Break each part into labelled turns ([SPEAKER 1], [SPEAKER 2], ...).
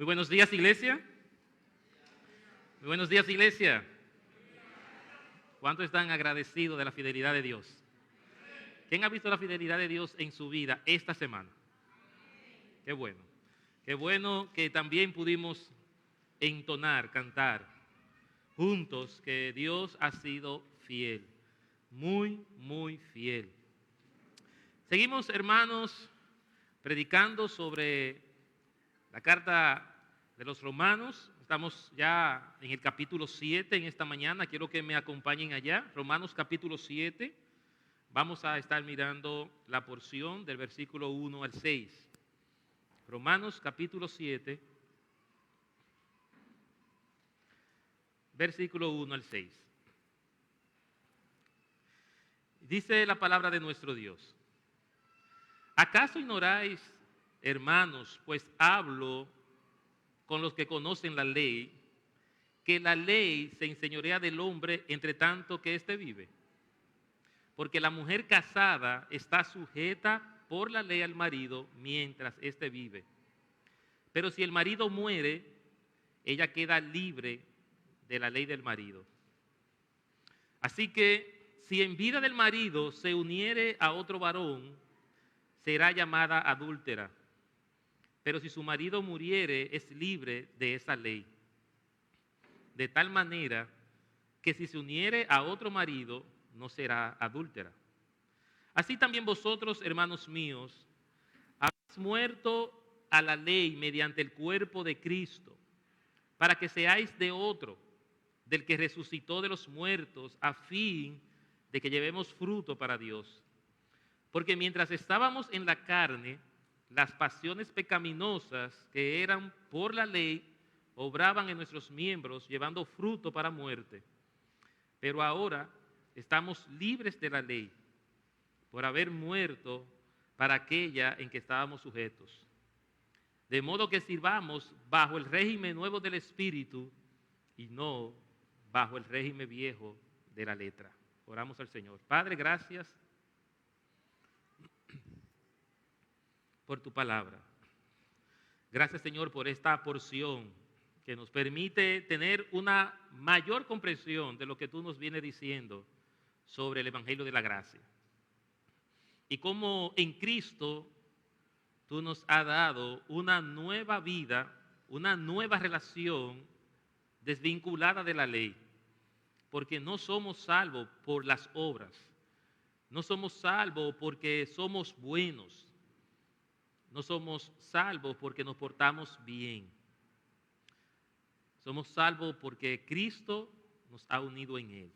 [SPEAKER 1] Muy buenos días, iglesia. Muy buenos días, iglesia. ¿Cuántos están agradecidos de la fidelidad de Dios? ¿Quién ha visto la fidelidad de Dios en su vida esta semana? Qué bueno. Qué bueno que también pudimos entonar, cantar juntos que Dios ha sido fiel. Muy, muy fiel. Seguimos, hermanos, predicando sobre la carta de los Romanos. Estamos ya en el capítulo 7 en esta mañana. Quiero que me acompañen allá. Romanos capítulo 7. Vamos a estar mirando la porción del versículo 1 al 6. Romanos capítulo 7, versículo 1 al 6. Dice la palabra de nuestro Dios: ¿acaso ignoráis, hermanos, pues hablo con los que conocen la ley, que la ley se enseñorea del hombre entre tanto que éste vive? Porque la mujer casada está sujeta por la ley al marido mientras éste vive. Pero si el marido muere, ella queda libre de la ley del marido. Así que si en vida del marido se uniere a otro varón, será llamada adúltera. Pero si su marido muriere, es libre de esa ley. De tal manera que si se uniere a otro marido, no será adúltera. Así también vosotros, hermanos míos, habéis muerto a la ley mediante el cuerpo de Cristo, para que seáis de otro, del que resucitó de los muertos, a fin de que llevemos fruto para Dios. Porque mientras estábamos en la carne, las pasiones pecaminosas que eran por la ley obraban en nuestros miembros, llevando fruto para muerte. Pero ahora estamos libres de la ley, por haber muerto para aquella en que estábamos sujetos. De modo que sirvamos bajo el régimen nuevo del Espíritu y no bajo el régimen viejo de la letra. Oramos al Señor. Padre, gracias por tu palabra. Gracias, Señor, por esta porción que nos permite tener una mayor comprensión de lo que tú nos vienes diciendo sobre el Evangelio de la Gracia. Y cómo en Cristo tú nos has dado una nueva vida, una nueva relación desvinculada de la ley. Porque no somos salvos por las obras. No somos salvos porque somos buenos. No somos salvos porque nos portamos bien. Somos salvos porque Cristo nos ha unido en Él.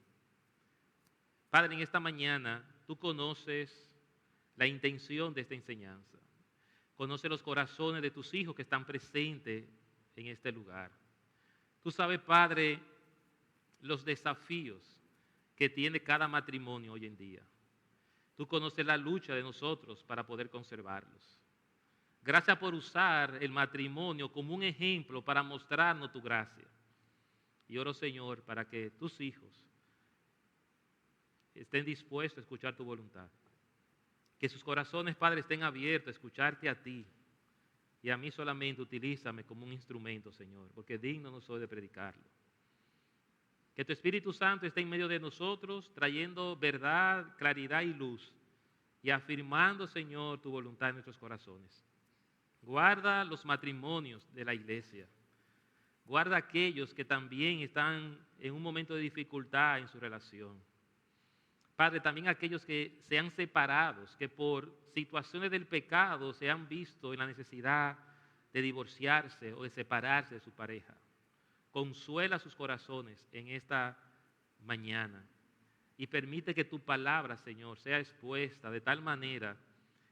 [SPEAKER 1] Padre, en esta mañana tú conoces la intención de esta enseñanza. Conoces los corazones de tus hijos que están presentes en este lugar. Tú sabes, Padre, los desafíos que tiene cada matrimonio hoy en día. Tú conoces la lucha de nosotros para poder conservarlos. Gracias por usar el matrimonio como un ejemplo para mostrarnos tu gracia. Y oro, Señor, para que tus hijos estén dispuestos a escuchar tu voluntad. Que sus corazones, Padre, estén abiertos a escucharte a ti. Y a mí solamente utilízame como un instrumento, Señor, porque digno no soy de predicarlo. Que tu Espíritu Santo esté en medio de nosotros, trayendo verdad, claridad y luz. Y afirmando, Señor, tu voluntad en nuestros corazones. Guarda los matrimonios de la iglesia. Guarda aquellos que también están en un momento de dificultad en su relación. Padre, también aquellos que se han separado, que por situaciones del pecado se han visto en la necesidad de divorciarse o de separarse de su pareja. Consuela sus corazones en esta mañana y permite que tu palabra, Señor, sea expuesta de tal manera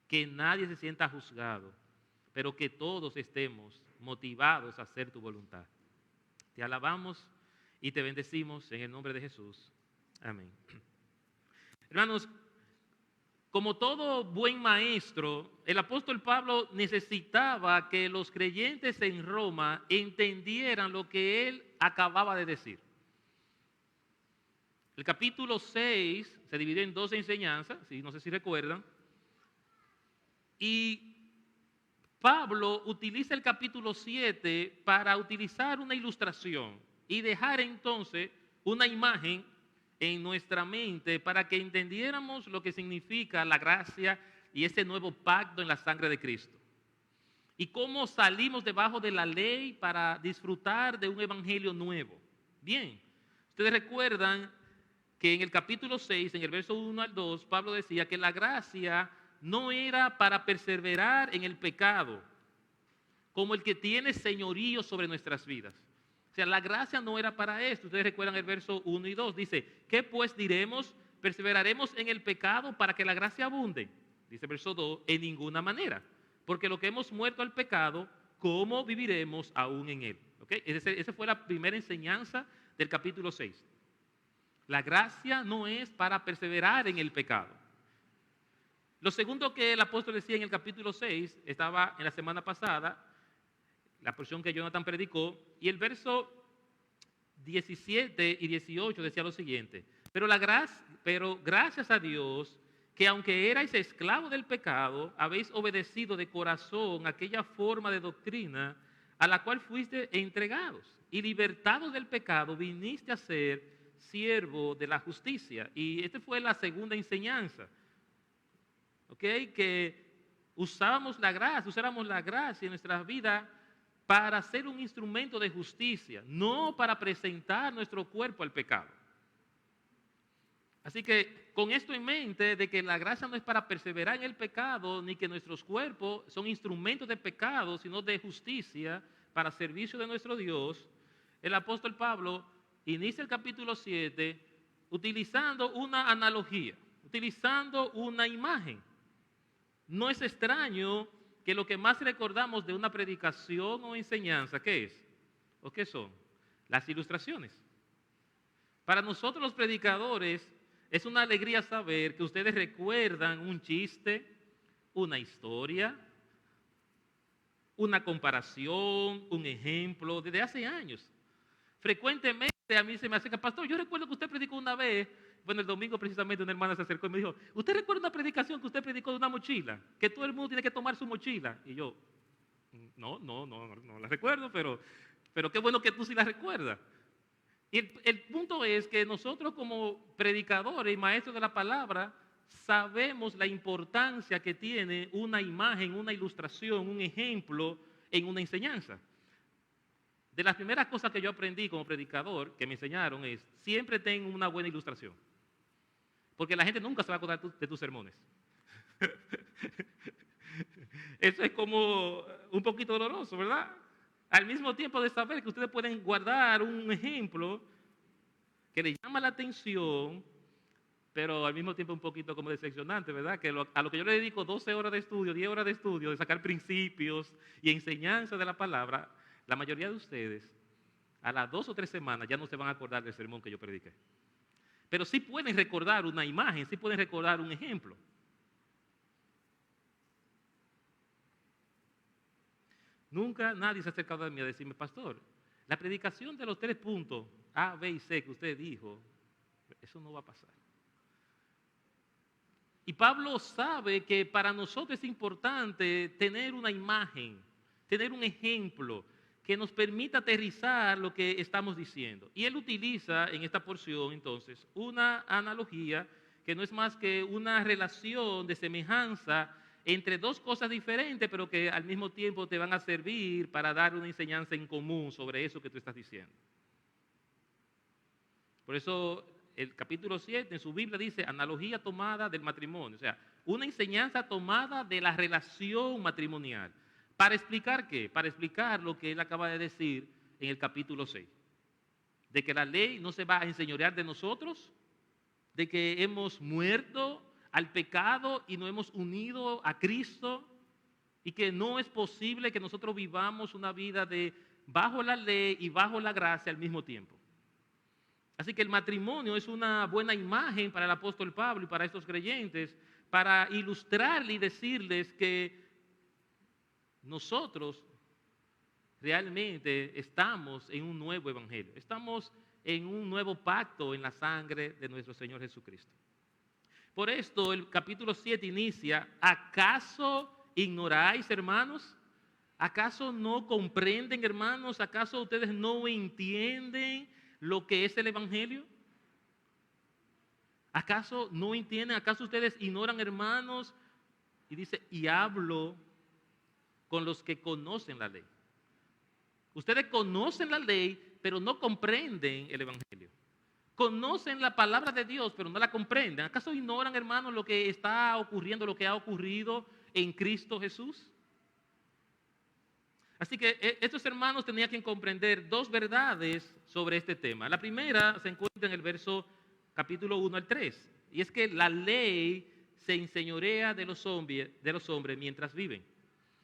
[SPEAKER 1] que nadie se sienta juzgado, pero que todos estemos motivados a hacer tu voluntad. Te alabamos y te bendecimos en el nombre de Jesús. Amén. Hermanos, como todo buen maestro, el apóstol Pablo necesitaba que los creyentes en Roma entendieran lo que él acababa de decir. El capítulo 6 se divide en 2 enseñanzas, no sé si recuerdan, y Pablo utiliza el capítulo 7 para utilizar una ilustración y dejar entonces una imagen en nuestra mente para que entendiéramos lo que significa la gracia y ese nuevo pacto en la sangre de Cristo. Y cómo salimos debajo de la ley para disfrutar de un evangelio nuevo. Bien, ustedes recuerdan que en el capítulo 6, en el verso 1 al 2, Pablo decía que la gracia no era para perseverar en el pecado, como el que tiene señorío sobre nuestras vidas. O sea, la gracia no era para esto. Ustedes recuerdan el verso 1 y 2. Dice, ¿qué pues diremos? ¿Perseveraremos en el pecado para que la gracia abunde? Dice el verso 2, en ninguna manera. Porque lo que hemos muerto al pecado, ¿cómo viviremos aún en él? ¿Okay? Esa fue la primera enseñanza del capítulo 6. La gracia no es para perseverar en el pecado. Lo segundo que el apóstol decía en el capítulo 6, estaba en la semana pasada, la porción que Jonathan predicó, y el verso 17 y 18 decía lo siguiente, pero gracias a Dios, que aunque erais esclavos del pecado, habéis obedecido de corazón aquella forma de doctrina a la cual fuiste entregados, y libertados del pecado, viniste a ser siervo de la justicia. Y esta fue la segunda enseñanza. Que usáramos la gracia en nuestras vidas para ser un instrumento de justicia, no para presentar nuestro cuerpo al pecado. Así que con esto en mente, de que la gracia no es para perseverar en el pecado, ni que nuestros cuerpos son instrumentos de pecado, sino de justicia para servicio de nuestro Dios, el apóstol Pablo inicia el capítulo 7 utilizando una analogía, utilizando una imagen. No es extraño que lo que más recordamos de una predicación o enseñanza, ¿qué es? ¿O qué son? Las ilustraciones. Para nosotros los predicadores es una alegría saber que ustedes recuerdan un chiste, una historia, una comparación, un ejemplo desde hace años. Frecuentemente a mí se me acerca, pastor, yo recuerdo que usted predicó una vez. Bueno, el domingo precisamente una hermana se acercó y me dijo, ¿usted recuerda una predicación que usted predicó de una mochila? Que todo el mundo tiene que tomar su mochila. Y yo, no la recuerdo, pero qué bueno que tú sí la recuerdas. Y el punto es que nosotros como predicadores y maestros de la palabra sabemos la importancia que tiene una imagen, una ilustración, un ejemplo en una enseñanza. De las primeras cosas que yo aprendí como predicador, que me enseñaron, es siempre ten una buena ilustración. Porque la gente nunca se va a acordar de tus sermones. Eso es como un poquito doloroso, ¿verdad? Al mismo tiempo de saber que ustedes pueden guardar un ejemplo que les llama la atención, pero al mismo tiempo un poquito como decepcionante, ¿verdad? Que a lo que yo le dedico 12 horas de estudio, 10 horas de estudio, de sacar principios y enseñanza de la palabra, la mayoría de ustedes, a las 2 o 3 semanas ya no se van a acordar del sermón que yo prediqué. Pero sí pueden recordar una imagen, sí pueden recordar un ejemplo. Nunca nadie se ha acercado a mí a decirme, pastor, la predicación de los 3 puntos A, B y C que usted dijo, eso no va a pasar. Y Pablo sabe que para nosotros es importante tener una imagen, tener un ejemplo que nos permita aterrizar lo que estamos diciendo. Y él utiliza en esta porción entonces una analogía que no es más que una relación de semejanza entre dos cosas diferentes, pero que al mismo tiempo te van a servir para dar una enseñanza en común sobre eso que tú estás diciendo. Por eso el capítulo 7 en su Biblia dice analogía tomada del matrimonio, o sea, una enseñanza tomada de la relación matrimonial. ¿Para explicar qué? Para explicar lo que él acaba de decir en el capítulo 6. De que la ley no se va a enseñorear de nosotros, de que hemos muerto al pecado y nos hemos unido a Cristo, y que no es posible que nosotros vivamos una vida de bajo la ley y bajo la gracia al mismo tiempo. Así que el matrimonio es una buena imagen para el apóstol Pablo y para estos creyentes, para ilustrarles y decirles que nosotros realmente estamos en un nuevo evangelio, estamos en un nuevo pacto en la sangre de nuestro Señor Jesucristo. Por esto el capítulo 7 inicia, ¿acaso ignoráis, hermanos, ¿Acaso no comprenden, hermanos? ¿Acaso ustedes no entienden lo que es el Evangelio? ¿Acaso no entienden? ¿Acaso ustedes ignoran, hermanos? Y dice, y hablo con los que conocen la ley. Ustedes conocen la ley, pero no comprenden el Evangelio. Conocen la palabra de Dios, pero no la comprenden. ¿Acaso ignoran, hermanos, lo que está ocurriendo, lo que ha ocurrido en Cristo Jesús? Así que estos hermanos tenían que comprender dos verdades sobre este tema. La primera se encuentra en el verso capítulo 1 al 3. Y es que la ley se enseñorea de los hombres mientras viven.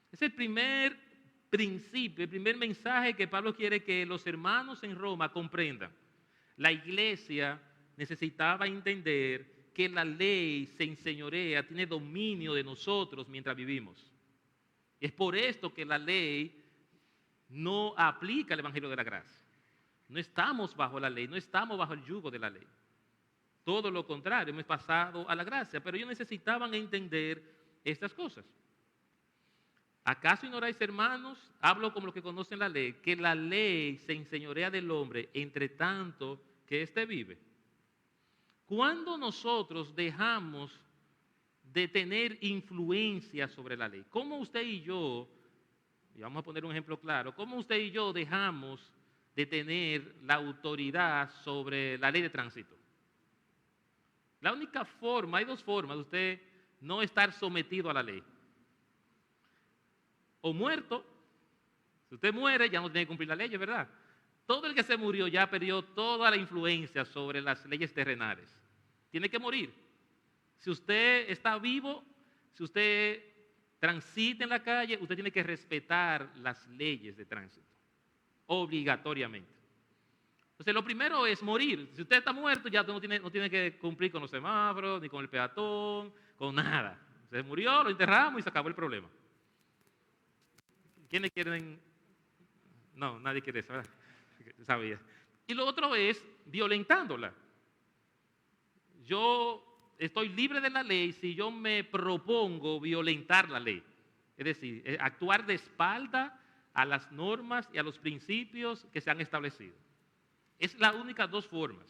[SPEAKER 1] Es el primer principio, el primer mensaje que Pablo quiere que los hermanos en Roma comprendan. La iglesia necesitaba entender que la ley se enseñorea, tiene dominio de nosotros mientras vivimos. Es por esto que la ley no aplica el Evangelio de la gracia. No estamos bajo la ley, no estamos bajo el yugo de la ley. Todo lo contrario, hemos pasado a la gracia, pero ellos necesitaban entender estas cosas. ¿Acaso ignoráis, hermanos? Hablo como los que conocen la ley, que la ley se enseñorea del hombre entre tanto que éste vive. ¿Cuándo nosotros dejamos de tener influencia sobre la ley? ¿Cómo usted y yo, y vamos a poner un ejemplo claro, cómo usted y yo dejamos de tener la autoridad sobre la ley de tránsito? La única forma, hay dos formas de usted no estar sometido a la ley. O muerto, si usted muere ya no tiene que cumplir la ley, ¿verdad? Todo el que se murió ya perdió toda la influencia sobre las leyes terrenales. Tiene que morir. Si usted está vivo, si usted transita en la calle, usted tiene que respetar las leyes de tránsito, obligatoriamente. Entonces, lo primero es morir. Si usted está muerto, ya no tiene que cumplir con los semáforos, ni con el peatón, con nada. Se murió, lo enterramos y se acabó el problema. ¿Quiénes quieren? No, nadie quiere eso, ¿verdad? Sabía. Y lo otro es violentándola. Yo estoy libre de la ley si yo me propongo violentar la ley. Es decir, actuar de espalda a las normas y a los principios que se han establecido. Es la única dos formas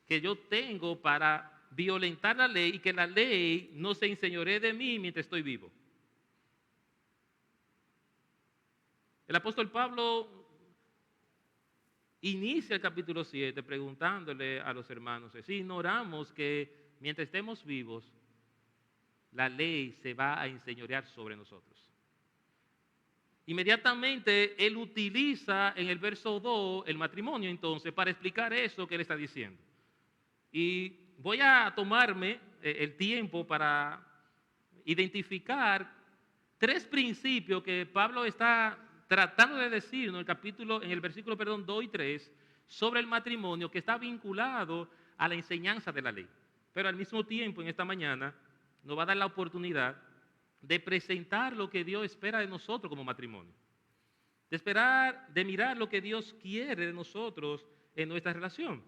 [SPEAKER 1] que yo tengo para violentar la ley y que la ley no se enseñoree de mí mientras estoy vivo. El apóstol Pablo inicia el capítulo 7 preguntándole a los hermanos, si ignoramos que mientras estemos vivos, la ley se va a enseñorear sobre nosotros. Inmediatamente él utiliza en el verso 2 el matrimonio entonces para explicar eso que él está diciendo. Y voy a tomarme el tiempo para identificar tres principios que Pablo está tratando de decir en el versículo 2 y 3 sobre el matrimonio que está vinculado a la enseñanza de la ley. Pero al mismo tiempo en esta mañana nos va a dar la oportunidad de presentar lo que Dios espera de nosotros como matrimonio. De mirar lo que Dios quiere de nosotros en nuestra relación.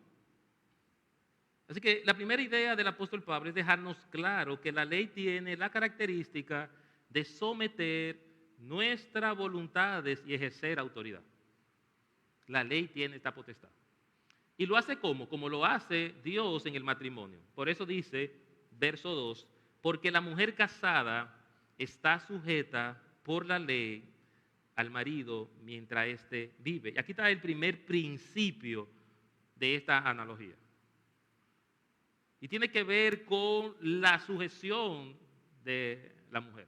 [SPEAKER 1] Así que la primera idea del apóstol Pablo es dejarnos claro que la ley tiene la característica de someter nuestras voluntades y ejercer autoridad. La ley tiene esta potestad. ¿Y lo hace cómo? Como lo hace Dios en el matrimonio. Por eso dice, verso 2, porque la mujer casada está sujeta por la ley al marido mientras éste vive. Y aquí está el primer principio de esta analogía. Y tiene que ver con la sujeción de la mujer.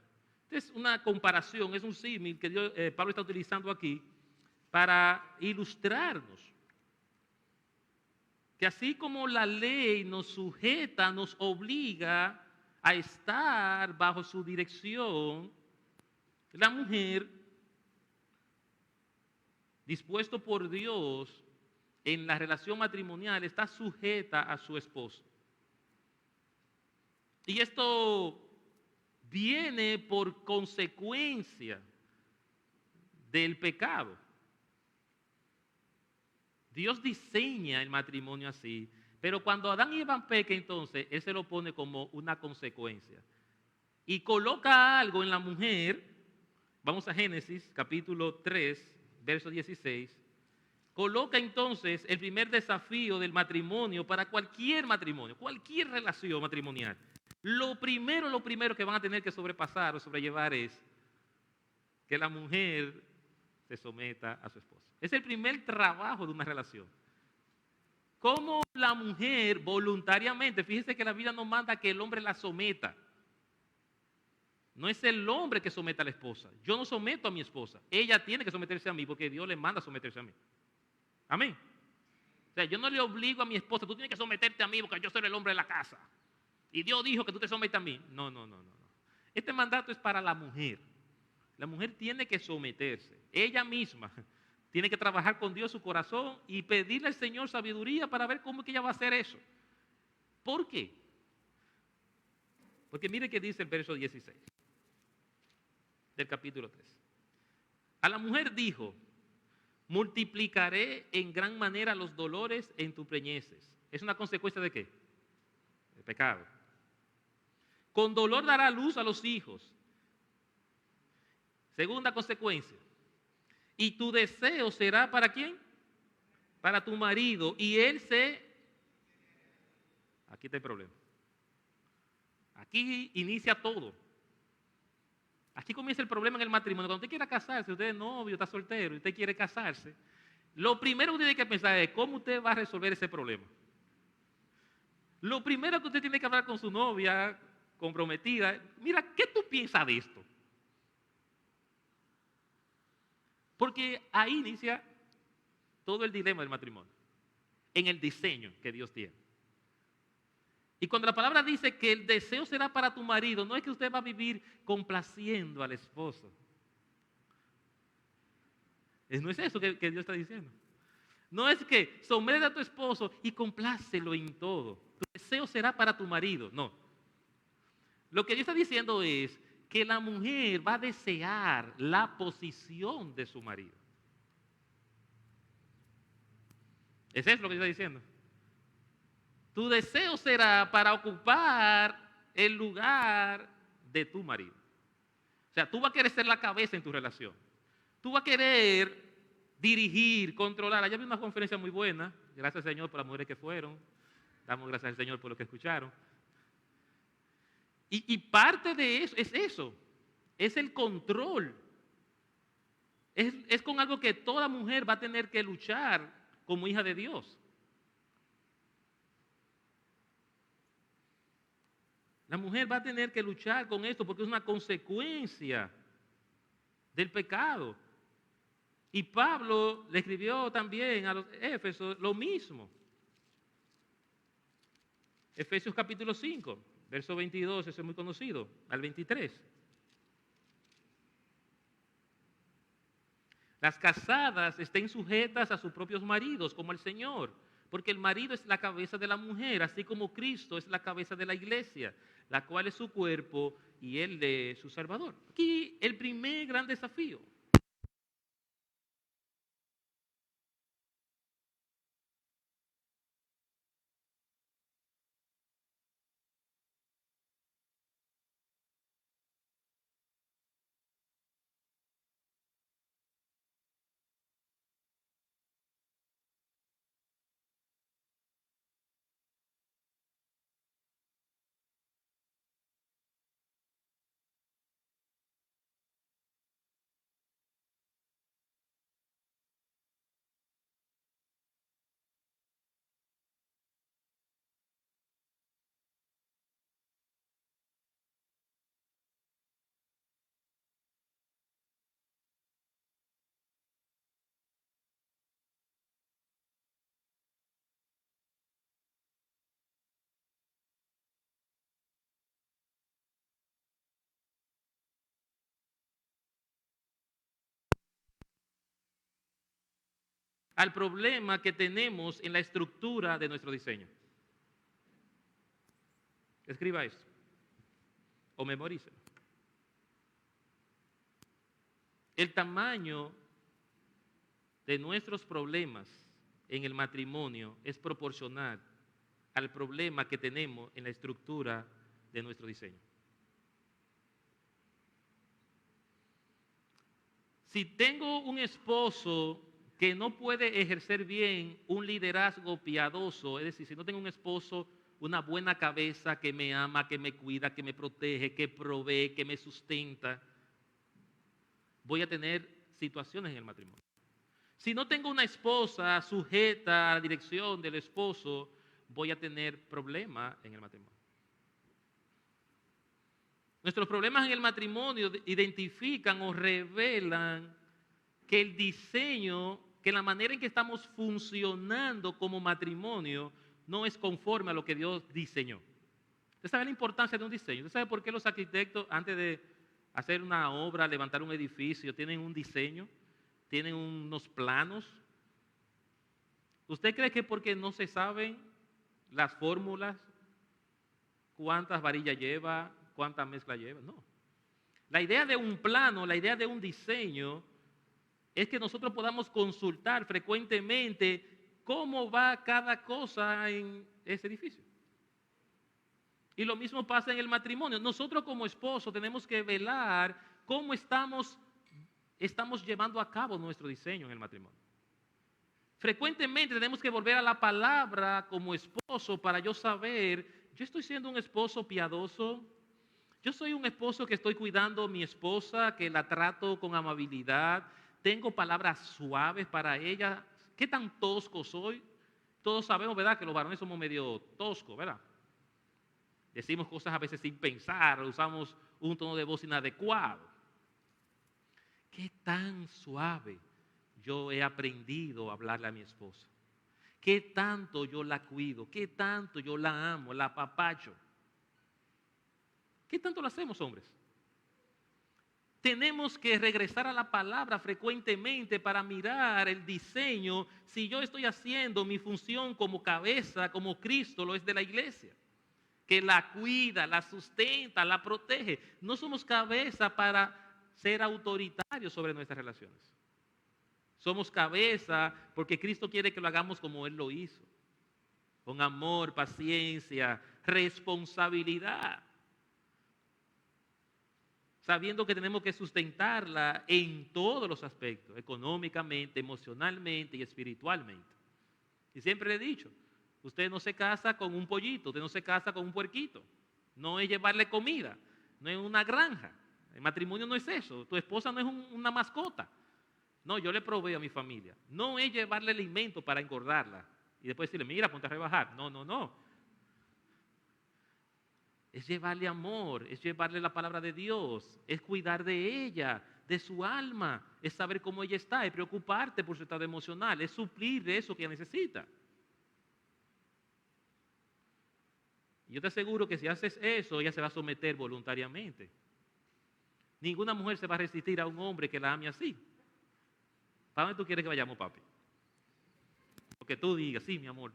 [SPEAKER 1] Es una comparación, es un símil que Pablo está utilizando aquí para ilustrarnos que así como la ley nos sujeta, nos obliga a estar bajo su dirección, la mujer, dispuesto por Dios en la relación matrimonial, está sujeta a su esposo. Y esto viene por consecuencia del pecado. Dios diseña el matrimonio así, pero cuando Adán y Eva pecan, entonces Él se lo pone como una consecuencia. Y coloca algo en la mujer Vamos a Génesis, capítulo 3, verso 16. Coloca entonces el primer desafío del matrimonio para cualquier matrimonio, cualquier relación matrimonial. Lo primero que van a tener que sobrepasar o sobrellevar es que la mujer se someta a su esposo. Es el primer trabajo de una relación. Cómo la mujer voluntariamente, fíjese que la Biblia nos manda que el hombre la someta. No es el hombre que somete a la esposa. Yo no someto a mi esposa. Ella tiene que someterse a mí porque Dios le manda a someterse a mí. Amén. O sea, yo no le obligo a mi esposa, tú tienes que someterte a mí porque yo soy el hombre de la casa. Y Dios dijo que tú te sometas a mí. No. Este mandato es para la mujer. La mujer tiene que someterse. Ella misma tiene que trabajar con Dios su corazón y pedirle al Señor sabiduría para ver cómo es que ella va a hacer eso. ¿Por qué? Porque mire que dice el verso 16 del capítulo 3. A la mujer dijo: multiplicaré en gran manera los dolores en tus preñeces. ¿Es una consecuencia de qué? El pecado. Con dolor dará luz a los hijos. Segunda consecuencia. Y tu deseo será ¿para quién? Para tu marido. Y él se... Aquí está el problema. Aquí inicia todo. Aquí comienza el problema en el matrimonio. Cuando usted quiera casarse, usted es novio, está soltero, y usted quiere casarse, lo primero que usted tiene que pensar es cómo usted va a resolver ese problema. Lo primero que usted tiene que hablar con su novia comprometida, mira, ¿qué tú piensas de esto? Porque ahí inicia todo el dilema del matrimonio, en el diseño que Dios tiene. Y cuando la palabra dice que el deseo será para tu marido, no es que usted va a vivir complaciendo al esposo. No es eso que Dios está diciendo. No es que somete a tu esposo y complácelo en todo. Tu deseo será para tu marido. No. Lo que Dios está diciendo es que la mujer va a desear la posición de su marido. ¿Es eso lo que Dios está diciendo? Tu deseo será para ocupar el lugar de tu marido. O sea, tú vas a querer ser la cabeza en tu relación. Tú vas a querer dirigir, controlar. Ayer vi una conferencia muy buena. Gracias al Señor por las mujeres que fueron. Damos gracias al Señor por lo que escucharon. Y parte de eso es eso. Es el control. Es con algo que toda mujer va a tener que luchar como hija de Dios. La mujer va a tener que luchar con esto porque es una consecuencia del pecado. Y Pablo le escribió también a los Éfesos lo mismo. Efesios capítulo 5, verso 22, eso es muy conocido, al 23. Las casadas estén sujetas a sus propios maridos como el Señor, porque el marido es la cabeza de la mujer, así como Cristo es la cabeza de la iglesia, la cual es su cuerpo y él de su Salvador. Aquí el primer gran desafío. Al problema que tenemos en la estructura de nuestro diseño. Escriba esto o memorícelo. El tamaño de nuestros problemas en el matrimonio es proporcional al problema que tenemos en la estructura de nuestro diseño. Si tengo un esposo que no puede ejercer bien un liderazgo piadoso, es decir, si no tengo un esposo, una buena cabeza que me ama, que me cuida, que me protege, que provee, que me sustenta, voy a tener situaciones en el matrimonio. Si no tengo una esposa sujeta a la dirección del esposo, voy a tener problemas en el matrimonio. Nuestros problemas en el matrimonio identifican o revelan que el diseño, que la manera en que estamos funcionando como matrimonio no es conforme a lo que Dios diseñó. ¿Usted sabe la importancia de un diseño? ¿Usted sabe por qué los arquitectos, antes de hacer una obra, levantar un edificio, tienen un diseño, tienen unos planos? ¿Usted cree que porque no se saben las fórmulas, cuántas varillas lleva, cuánta mezcla lleva? No. La idea de un plano, la idea de un diseño, es que nosotros podamos consultar frecuentemente cómo va cada cosa en ese edificio. Y lo mismo pasa en el matrimonio. Nosotros como esposos tenemos que velar cómo estamos llevando a cabo nuestro diseño en el matrimonio. Frecuentemente tenemos que volver a la palabra como esposo para yo saber, yo estoy siendo un esposo piadoso, yo soy un esposo que estoy cuidando a mi esposa, que la trato con amabilidad, tengo palabras suaves para ella. ¿Qué tan tosco soy? Todos sabemos, ¿verdad?, que los varones somos medio toscos, ¿verdad? Decimos cosas a veces sin pensar, usamos un tono de voz inadecuado. ¿Qué tan suave yo he aprendido a hablarle a mi esposa? ¿Qué tanto yo la cuido? ¿Qué tanto yo la amo, la apapacho? ¿Qué tanto lo hacemos, hombres? Tenemos que regresar a la palabra frecuentemente para mirar el diseño, si yo estoy haciendo mi función como cabeza, como Cristo lo es de la iglesia, que la cuida, la sustenta, la protege. No somos cabeza para ser autoritarios sobre nuestras relaciones. Somos cabeza porque Cristo quiere que lo hagamos como Él lo hizo, con amor, paciencia, responsabilidad, sabiendo que tenemos que sustentarla en todos los aspectos, económicamente, emocionalmente y espiritualmente. Y siempre le he dicho, usted no se casa con un pollito, usted no se casa con un puerquito, no es llevarle comida, no es una granja, el matrimonio no es eso, tu esposa no es una mascota, no, yo le proveo a mi familia, no es llevarle alimento para engordarla y después decirle, mira, ponte a rebajar, no. Es llevarle amor, es llevarle la palabra de Dios, es cuidar de ella, de su alma, es saber cómo ella está, es preocuparte por su estado emocional, es suplir de eso que ella necesita. Y yo te aseguro que si haces eso, ella se va a someter voluntariamente. Ninguna mujer se va a resistir a un hombre que la ame así. ¿Para dónde tú quieres que vayamos, papi? Porque tú digas, sí, mi amor.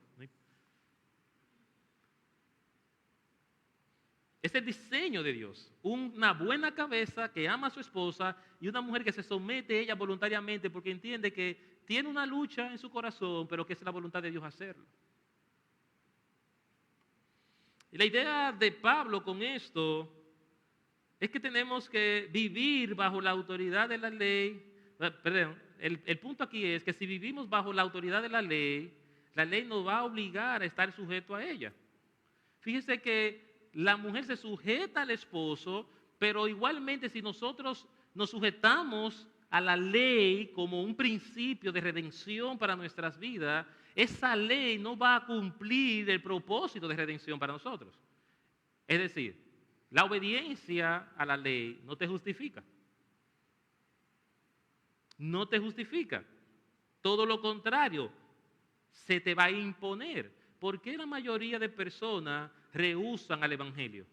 [SPEAKER 1] Es el diseño de Dios. Una buena cabeza que ama a su esposa y una mujer que se somete a ella voluntariamente porque entiende que tiene una lucha en su corazón, pero que es la voluntad de Dios hacerlo. Y la idea de Pablo con esto es que tenemos que vivir bajo la autoridad de la ley. Perdón, el punto aquí es que si vivimos bajo la autoridad de la ley nos va a obligar a estar sujeto a ella. Fíjese que la mujer se sujeta al esposo, pero igualmente si nosotros nos sujetamos a la ley como un principio de redención para nuestras vidas, esa ley no va a cumplir el propósito de redención para nosotros. Es decir, la obediencia a la ley no te justifica. No te justifica. Todo lo contrario, se te va a imponer. ¿Por qué la mayoría de personas rehúsan al evangelio?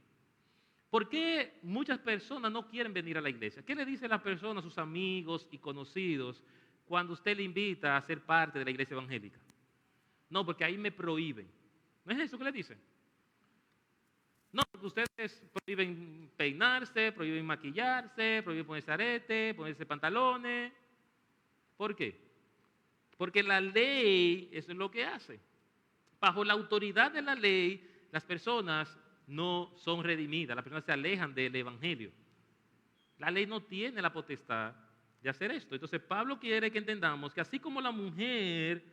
[SPEAKER 1] ¿Por qué muchas personas no quieren venir a la iglesia? ¿Qué le dicen las personas, sus amigos y conocidos, cuando usted le invita a ser parte de la iglesia evangélica? No, porque ahí me prohíben. ¿No es eso que le dicen? No, porque ustedes prohíben peinarse, prohíben maquillarse, prohíben ponerse arete, ponerse pantalones. ¿Por qué? Porque la ley, eso es lo que hace. Bajo la autoridad de la ley, las personas no son redimidas, las personas se alejan del evangelio. La ley no tiene la potestad de hacer esto. Entonces Pablo quiere que entendamos que así como la mujer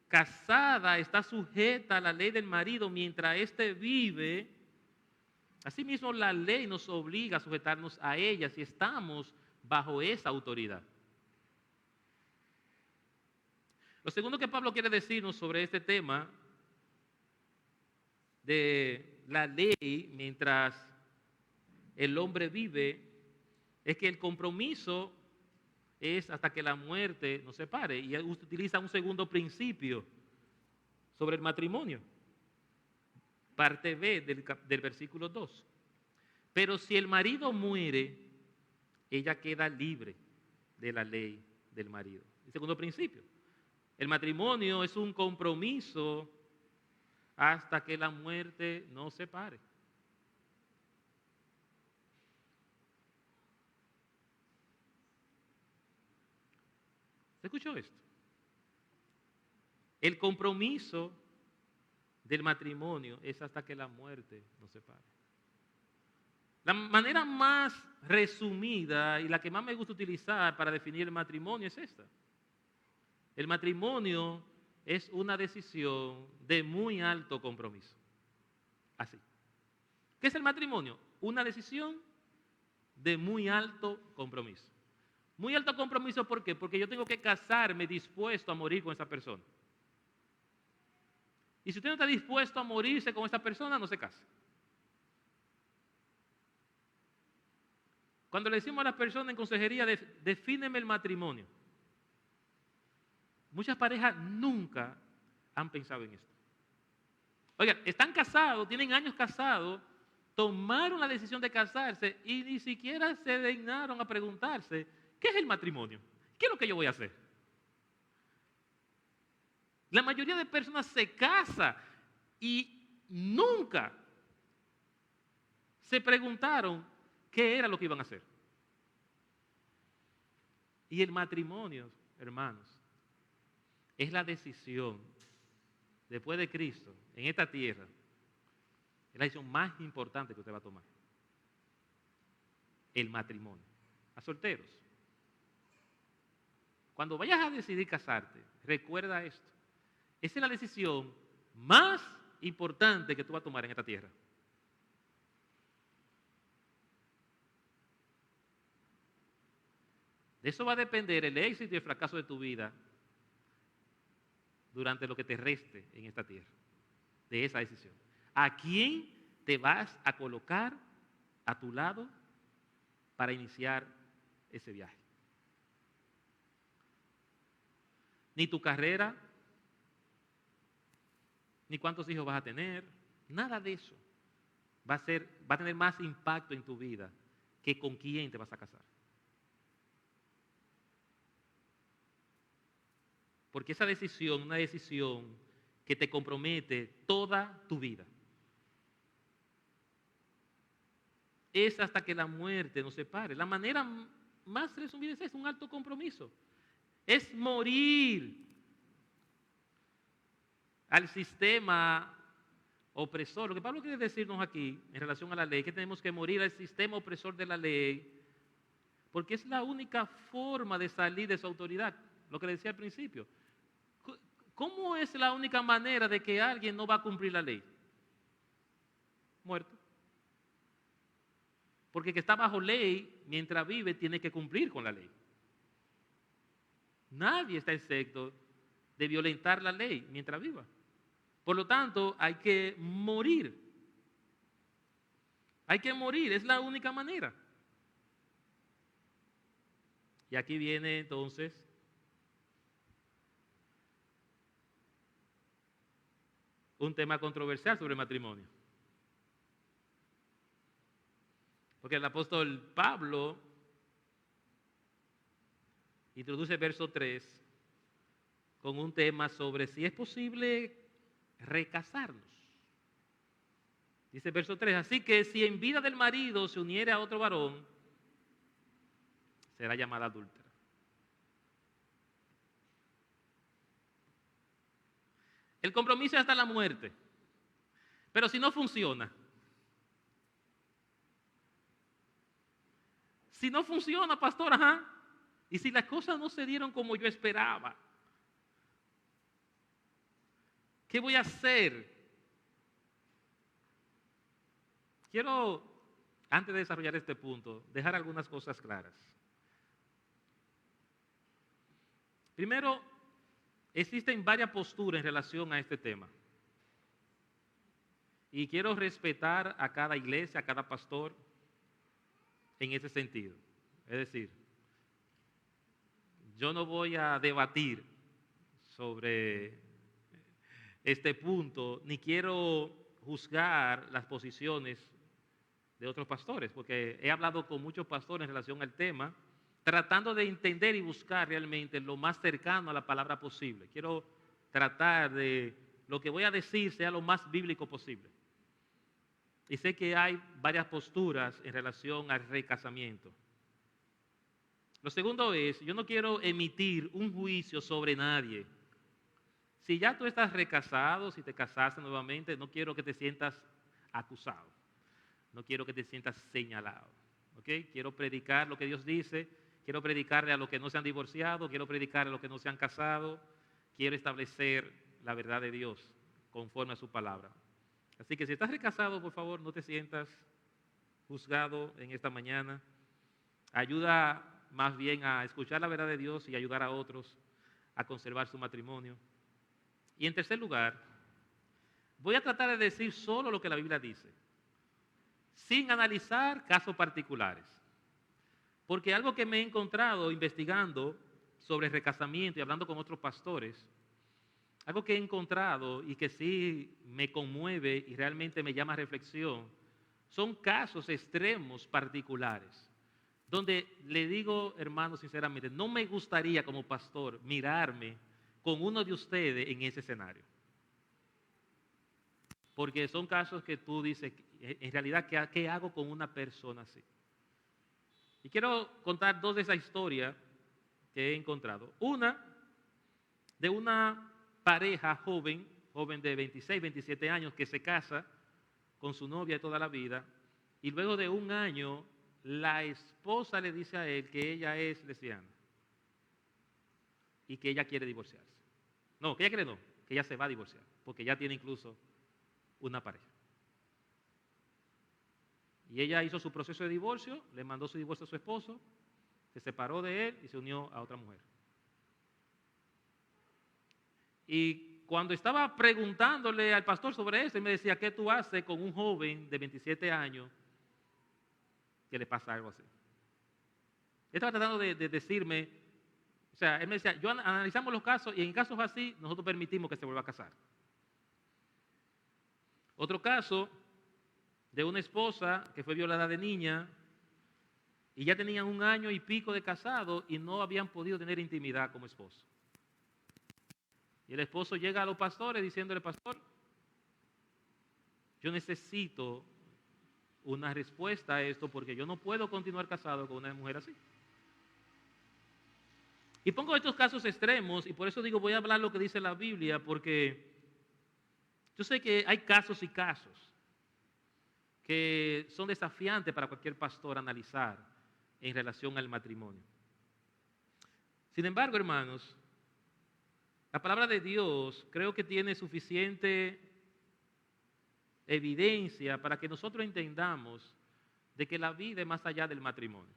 [SPEAKER 1] casada está sujeta a la ley del marido mientras éste vive, asimismo la ley nos obliga a sujetarnos a ella si estamos bajo esa autoridad. Lo segundo que Pablo quiere decirnos sobre este tema de la ley mientras el hombre vive es que el compromiso es hasta que la muerte nos separe. Y él utiliza un segundo principio sobre el matrimonio. Parte B del versículo 2. Pero si el marido muere, ella queda libre de la ley del marido. El segundo principio. El matrimonio es un compromiso hasta que la muerte nos separe. ¿Se escuchó esto? El compromiso del matrimonio es hasta que la muerte nos separe. La manera más resumida y la que más me gusta utilizar para definir el matrimonio es esta. El matrimonio es una decisión de muy alto compromiso. Así. ¿Qué es el matrimonio? Una decisión de muy alto compromiso. Muy alto compromiso, ¿por qué? Porque yo tengo que casarme dispuesto a morir con esa persona. Y si usted no está dispuesto a morirse con esa persona, no se casa. Cuando le decimos a las personas en consejería, defíneme el matrimonio. Muchas parejas nunca han pensado en esto. Oigan, están casados, tienen años casados, tomaron la decisión de casarse y ni siquiera se dignaron a preguntarse, ¿qué es el matrimonio? ¿Qué es lo que yo voy a hacer? La mayoría de personas se casa y nunca se preguntaron qué era lo que iban a hacer. Y el matrimonio, hermanos, es la decisión, después de Cristo, en esta tierra, es la decisión más importante que usted va a tomar. El matrimonio. A solteros. Cuando vayas a decidir casarte, recuerda esto. Esa es la decisión más importante que tú vas a tomar en esta tierra. De eso va a depender el éxito y el fracaso de tu vida durante lo que te reste en esta tierra, de esa decisión. ¿A quién te vas a colocar a tu lado para iniciar ese viaje? Ni tu carrera, ni cuántos hijos vas a tener, nada de eso va a tener más impacto en tu vida que con quién te vas a casar. Porque esa decisión es una decisión que te compromete toda tu vida. Es hasta que la muerte nos separe. La manera más resumida es un alto compromiso. Es morir al sistema opresor. Lo que Pablo quiere decirnos aquí en relación a la ley, que tenemos que morir al sistema opresor de la ley, porque es la única forma de salir de su autoridad. Lo que le decía al principio. ¿Cómo es la única manera de que alguien no va a cumplir la ley? Muerto. Porque el que está bajo ley, mientras vive, tiene que cumplir con la ley. Nadie está exento de violentar la ley mientras viva. Por lo tanto, hay que morir. Hay que morir, es la única manera. Y aquí viene entonces un tema controversial sobre el matrimonio. Porque el apóstol Pablo introduce el verso 3 con un tema sobre si es posible recasarnos. Dice el verso 3, así que si en vida del marido se uniere a otro varón, será llamada adúltera. El compromiso es hasta la muerte. Pero si no funciona. Si no funciona, pastor, Y si las cosas no se dieron como yo esperaba, ¿qué voy a hacer? Quiero, antes de desarrollar este punto, dejar algunas cosas claras. Primero, existen varias posturas en relación a este tema. Y quiero respetar a cada iglesia, a cada pastor en ese sentido. Es decir, yo no voy a debatir sobre este punto, ni quiero juzgar las posiciones de otros pastores, porque he hablado con muchos pastores en relación al tema, tratando de entender y buscar realmente lo más cercano a la palabra posible. Quiero tratar de lo que voy a decir sea lo más bíblico posible. Y sé que hay varias posturas en relación al recasamiento. Lo segundo es, yo no quiero emitir un juicio sobre nadie. Si ya tú estás recasado, si te casaste nuevamente, no quiero que te sientas acusado. No quiero que te sientas señalado. ¿Okay? Quiero predicar lo que Dios dice. Quiero predicarle a los que no se han divorciado. Quiero predicarle a los que no se han casado. Quiero establecer la verdad de Dios conforme a su palabra. Así que si estás recasado, por favor, no te sientas juzgado en esta mañana. Ayuda más bien a escuchar la verdad de Dios y ayudar a otros a conservar su matrimonio. Y en tercer lugar, voy a tratar de decir solo lo que la Biblia dice, sin analizar casos particulares. Porque algo que me he encontrado investigando sobre recasamiento y hablando con otros pastores, algo que he encontrado y que sí me conmueve y realmente me llama a reflexión, son casos extremos particulares, donde le digo, hermano, sinceramente, no me gustaría como pastor mirarme con uno de ustedes en ese escenario. Porque son casos que tú dices, en realidad, ¿qué hago con una persona así? Y quiero contar dos de esas historias que he encontrado. Una, de una pareja joven de 26, 27 años, que se casa con su novia de toda la vida, y luego de un año, la esposa le dice a él que ella es lesbiana y que ella quiere divorciarse. No, que ella quiere no, que ella se va a divorciar, porque ya tiene incluso una pareja. Y ella hizo su proceso de divorcio, le mandó su divorcio a su esposo, se separó de él y se unió a otra mujer. Y cuando estaba preguntándole al pastor sobre eso, él me decía, ¿qué tú haces con un joven de 27 años que le pasa algo así? Él estaba tratando de decirme, o sea, él me decía, analizamos los casos y en casos así nosotros permitimos que se vuelva a casar. Otro caso de una esposa que fue violada de niña y ya tenían un año y pico de casado y no habían podido tener intimidad como esposo. Y el esposo llega a los pastores diciéndole, pastor, yo necesito una respuesta a esto porque yo no puedo continuar casado con una mujer así. Y pongo estos casos extremos y por eso digo, voy a hablar lo que dice la Biblia, porque yo sé que hay casos y casos que son desafiantes para cualquier pastor analizar en relación al matrimonio. Sin embargo, hermanos, la palabra de Dios creo que tiene suficiente evidencia para que nosotros entendamos de que la vida es más allá del matrimonio,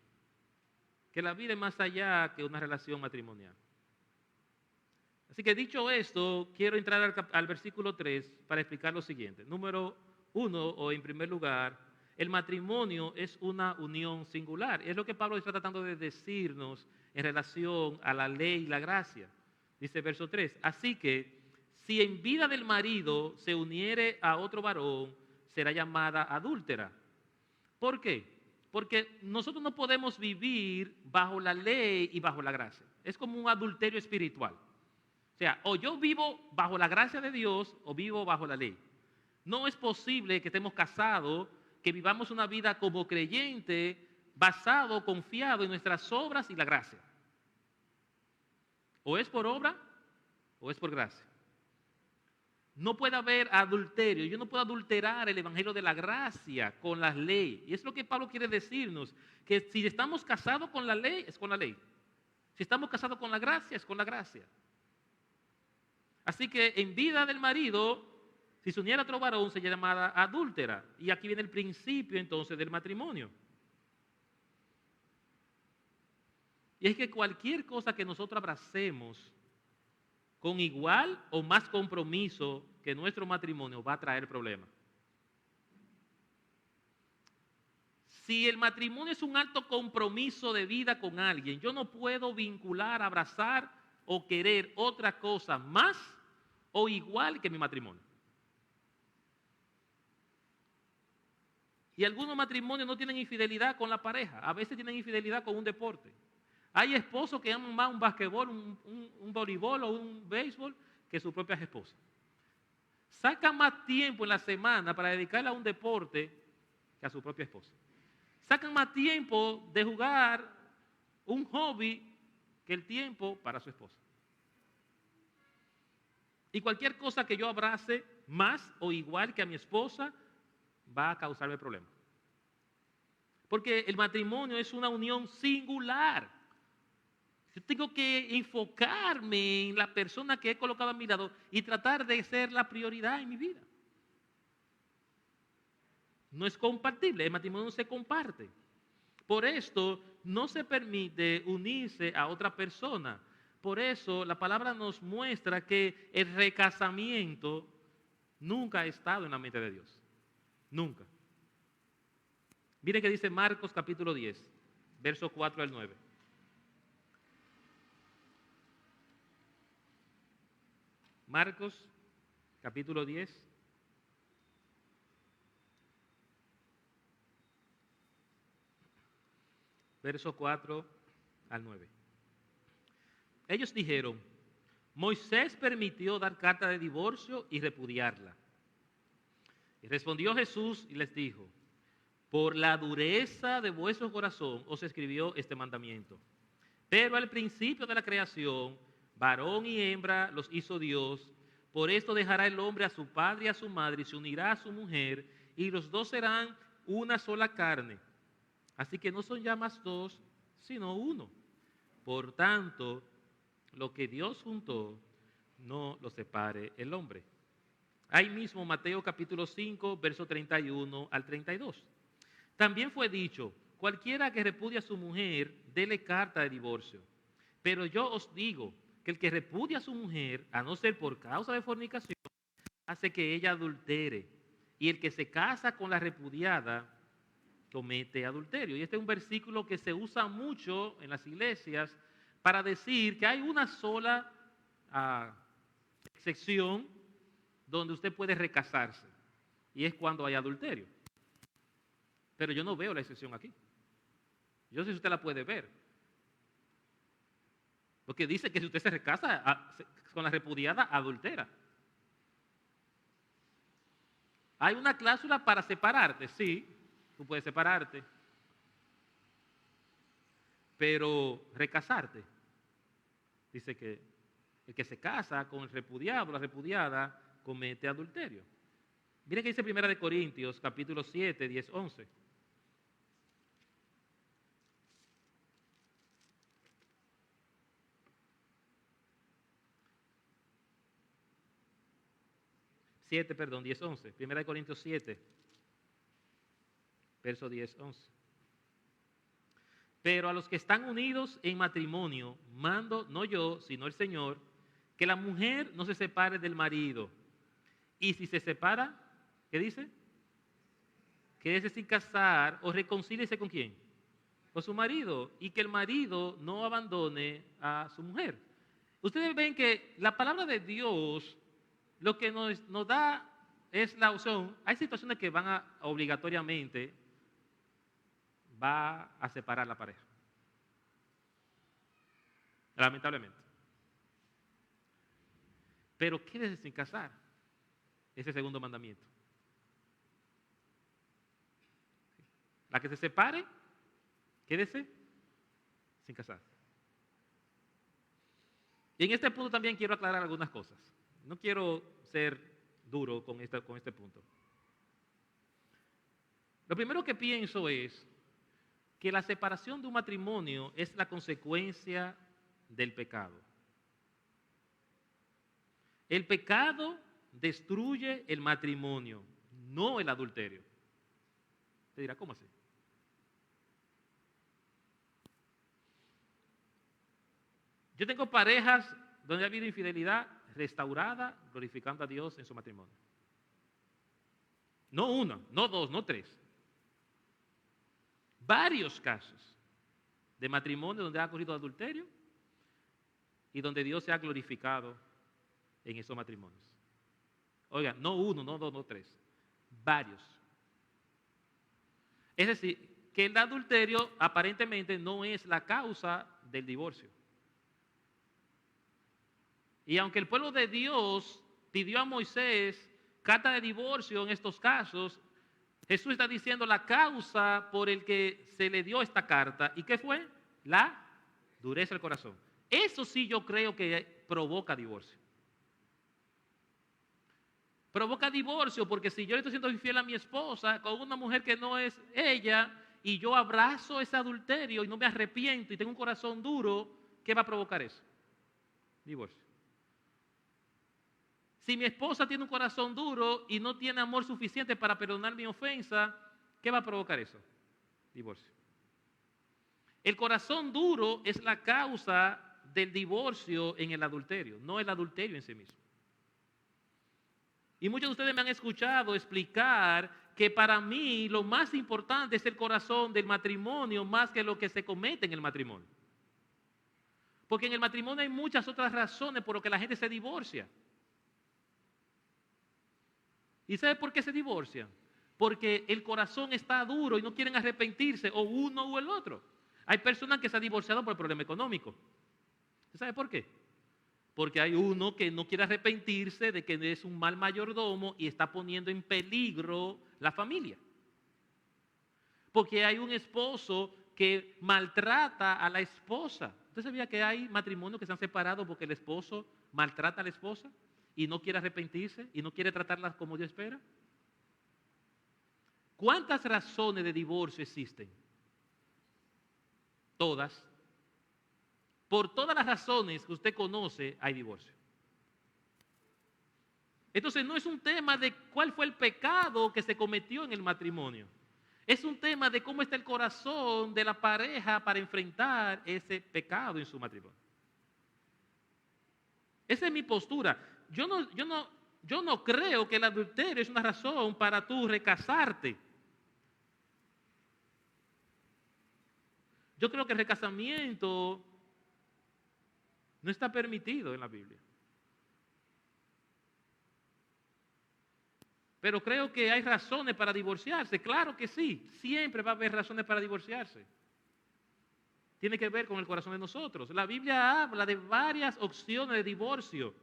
[SPEAKER 1] que la vida es más allá que una relación matrimonial. Así que dicho esto, quiero entrar al versículo 3 para explicar lo siguiente. Número 1, o en primer lugar, el matrimonio es una unión singular. Es lo que Pablo está tratando de decirnos en relación a la ley y la gracia. Dice verso 3, así que si en vida del marido se uniere a otro varón, será llamada adúltera. ¿Por qué? Porque nosotros no podemos vivir bajo la ley y bajo la gracia. Es como un adulterio espiritual. O sea, o yo vivo bajo la gracia de Dios o vivo bajo la ley. No es posible que estemos casados, que vivamos una vida como creyente, basado, confiado en nuestras obras y la gracia. O es por obra o es por gracia. No puede haber adulterio. Yo no puedo adulterar el evangelio de la gracia con la ley. Y es lo que Pablo quiere decirnos, que si estamos casados con la ley, es con la ley. Si estamos casados con la gracia, es con la gracia. Así que en vida del marido, si se uniera a otro varón, se llamará adúltera. Y aquí viene el principio entonces del matrimonio. Y es que cualquier cosa que nosotros abracemos con igual o más compromiso que nuestro matrimonio va a traer problemas. Si el matrimonio es un alto compromiso de vida con alguien, yo no puedo vincular, abrazar o querer otra cosa más o igual que mi matrimonio. Y algunos matrimonios no tienen infidelidad con la pareja, a veces tienen infidelidad con un deporte. Hay esposos que aman más un basquetbol, un voleibol o un béisbol que sus propias esposas. Sacan más tiempo en la semana para dedicarle a un deporte que a su propia esposa. Sacan más tiempo de jugar un hobby que el tiempo para su esposa. Y cualquier cosa que yo abrace más o igual que a mi esposa va a causarme problemas. Porque el matrimonio es una unión singular. Yo tengo que enfocarme en la persona que he colocado a mi lado y tratar de ser la prioridad en mi vida. No es compartible, el matrimonio no se comparte. Por esto no se permite unirse a otra persona. Por eso la palabra nos muestra que el recasamiento nunca ha estado en la mente de Dios. Nunca. Mire que dice Marcos capítulo 10, verso 4 al 9. Marcos capítulo 10, verso 4 al 9. Ellos dijeron, Moisés permitió dar carta de divorcio y repudiarla. Y respondió Jesús y les dijo, por la dureza de vuestro corazón os escribió este mandamiento. Pero al principio de la creación, varón y hembra los hizo Dios. Por esto dejará el hombre a su padre y a su madre y se unirá a su mujer y los dos serán una sola carne. Así que no son ya más dos, sino uno. Por tanto, lo que Dios juntó, no lo separe el hombre. Ahí mismo Mateo capítulo 5, verso 31 al 32. También fue dicho, cualquiera que repudie a su mujer, dele carta de divorcio. Pero yo os digo que el que repudia a su mujer, a no ser por causa de fornicación, hace que ella adultere. Y el que se casa con la repudiada, comete adulterio. Y este es un versículo que se usa mucho en las iglesias para decir que hay una sola excepción donde usted puede recasarse. Y es cuando hay adulterio. Pero yo no veo la excepción aquí. Yo sé si usted la puede ver. Porque dice que si usted se recasa con la repudiada, adultera. ¿Hay una cláusula para separarte? Sí, tú puedes separarte. Pero recasarte. Dice que el que se casa con el repudiado o la repudiada comete adulterio. Miren que dice 1 Corintios capítulo 7, 10, 11. Perdón, 10, 11. 1 Corintios 7, verso 10, 11. Pero a los que están unidos en matrimonio, mando, no yo, sino el Señor, que la mujer no se separe del marido. Y si se separa, ¿qué dice? Quédese sin casar o reconcíliese con quién? Con su marido. Y que el marido no abandone a su mujer. Ustedes ven que la palabra de Dios lo que nos da es la opción. Hay situaciones que van obligatoriamente va a separar la pareja. Lamentablemente. Pero quédese sin casar. Ese segundo mandamiento. La que se separe, quédese sin casar. Y en este punto también quiero aclarar algunas cosas. No quiero ser duro con este punto. Lo primero que pienso es que la separación de un matrimonio es la consecuencia del pecado. El pecado destruye el matrimonio, no el adulterio. Te dirá, ¿cómo así? Yo tengo parejas donde ha habido infidelidad restaurada, glorificando a Dios en su matrimonio. No uno, no dos, no tres. Varios casos de matrimonio donde ha ocurrido adulterio y donde Dios se ha glorificado en esos matrimonios. Oiga, no uno, no dos, no tres. Varios. Es decir, que el adulterio aparentemente no es la causa del divorcio. Y aunque el pueblo de Dios pidió a Moisés carta de divorcio en estos casos, Jesús está diciendo la causa por el que se le dio esta carta. ¿Y qué fue? La dureza del corazón. Eso sí yo creo que provoca divorcio. Provoca divorcio porque si yo le estoy siendo infiel a mi esposa con una mujer que no es ella y yo abrazo ese adulterio y no me arrepiento y tengo un corazón duro, ¿qué va a provocar eso? Divorcio. Si mi esposa tiene un corazón duro y no tiene amor suficiente para perdonar mi ofensa, ¿qué va a provocar eso? Divorcio. El corazón duro es la causa del divorcio en el adulterio, no el adulterio en sí mismo. Y muchos de ustedes me han escuchado explicar que para mí lo más importante es el corazón del matrimonio más que lo que se comete en el matrimonio. Porque en el matrimonio hay muchas otras razones por las que la gente se divorcia. ¿Y sabe por qué se divorcian? Porque el corazón está duro y no quieren arrepentirse, o uno o el otro. Hay personas que se han divorciado por el problema económico. ¿Sabe por qué? Porque hay uno que no quiere arrepentirse de que es un mal mayordomo y está poniendo en peligro la familia. Porque hay un esposo que maltrata a la esposa. ¿Usted sabía que hay matrimonios que se han separado porque el esposo maltrata a la esposa y no quiere arrepentirse y no quiere tratarla como Dios espera? ¿Cuántas razones de divorcio existen? Todas. Por todas las razones que usted conoce, hay divorcio. Entonces no es un tema de cuál fue el pecado que se cometió en el matrimonio. Es un tema de cómo está el corazón de la pareja para enfrentar ese pecado en su matrimonio. Esa es mi postura. Yo no creo que el adulterio es una razón para tú recasarte. Yo creo que el recasamiento no está permitido en la Biblia. Pero creo que hay razones para divorciarse. Claro que sí, siempre va a haber razones para divorciarse. Tiene que ver con el corazón de nosotros. La Biblia habla de varias opciones de divorcio.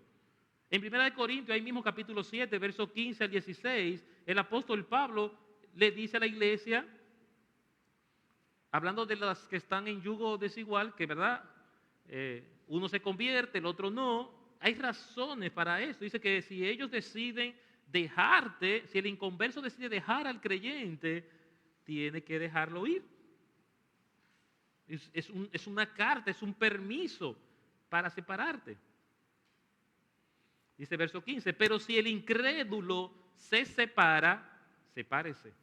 [SPEAKER 1] En 1 Corintios, ahí mismo capítulo 7, versos 15 al 16, el apóstol Pablo le dice a la iglesia, hablando de las que están en yugo desigual, que verdad, uno se convierte, el otro no. Hay razones para eso. Dice que si ellos deciden dejarte, si el inconverso decide dejar al creyente, tiene que dejarlo ir. Es una carta, es un permiso para separarte. Dice verso 15, pero si el incrédulo se separa, sepárese.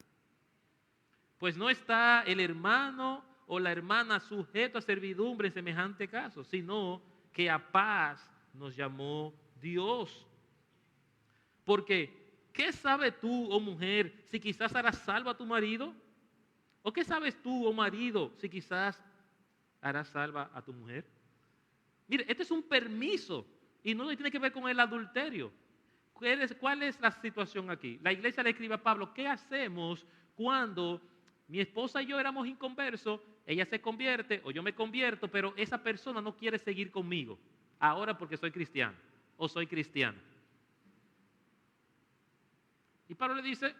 [SPEAKER 1] Pues no está el hermano o la hermana sujeto a servidumbre en semejante caso, sino que a paz nos llamó Dios. Porque, ¿qué sabes tú, oh mujer, si quizás harás salvo a tu marido? ¿O qué sabes tú, oh marido, si quizás harás salva a tu mujer? Mire, este es un permiso y no tiene que ver con el adulterio. ¿Cuál es la situación aquí? La iglesia le escribe a Pablo, ¿qué hacemos cuando mi esposa y yo éramos inconversos, ella se convierte o yo me convierto, pero esa persona no quiere seguir conmigo ahora porque soy cristiano o soy cristiana? Y Pablo le dice,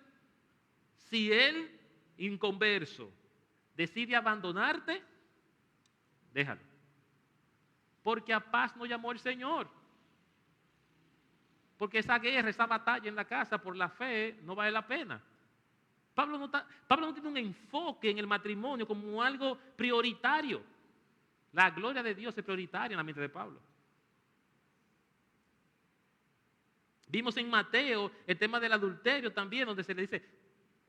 [SPEAKER 1] si el inconverso decide abandonarte, déjalo. Porque a paz no llamó el Señor. Porque esa guerra, esa batalla en la casa por la fe no vale la pena. Pablo no tiene un enfoque en el matrimonio como algo prioritario. La gloria de Dios es prioritaria en la mente de Pablo. Vimos en Mateo el tema del adulterio también, donde se le dice,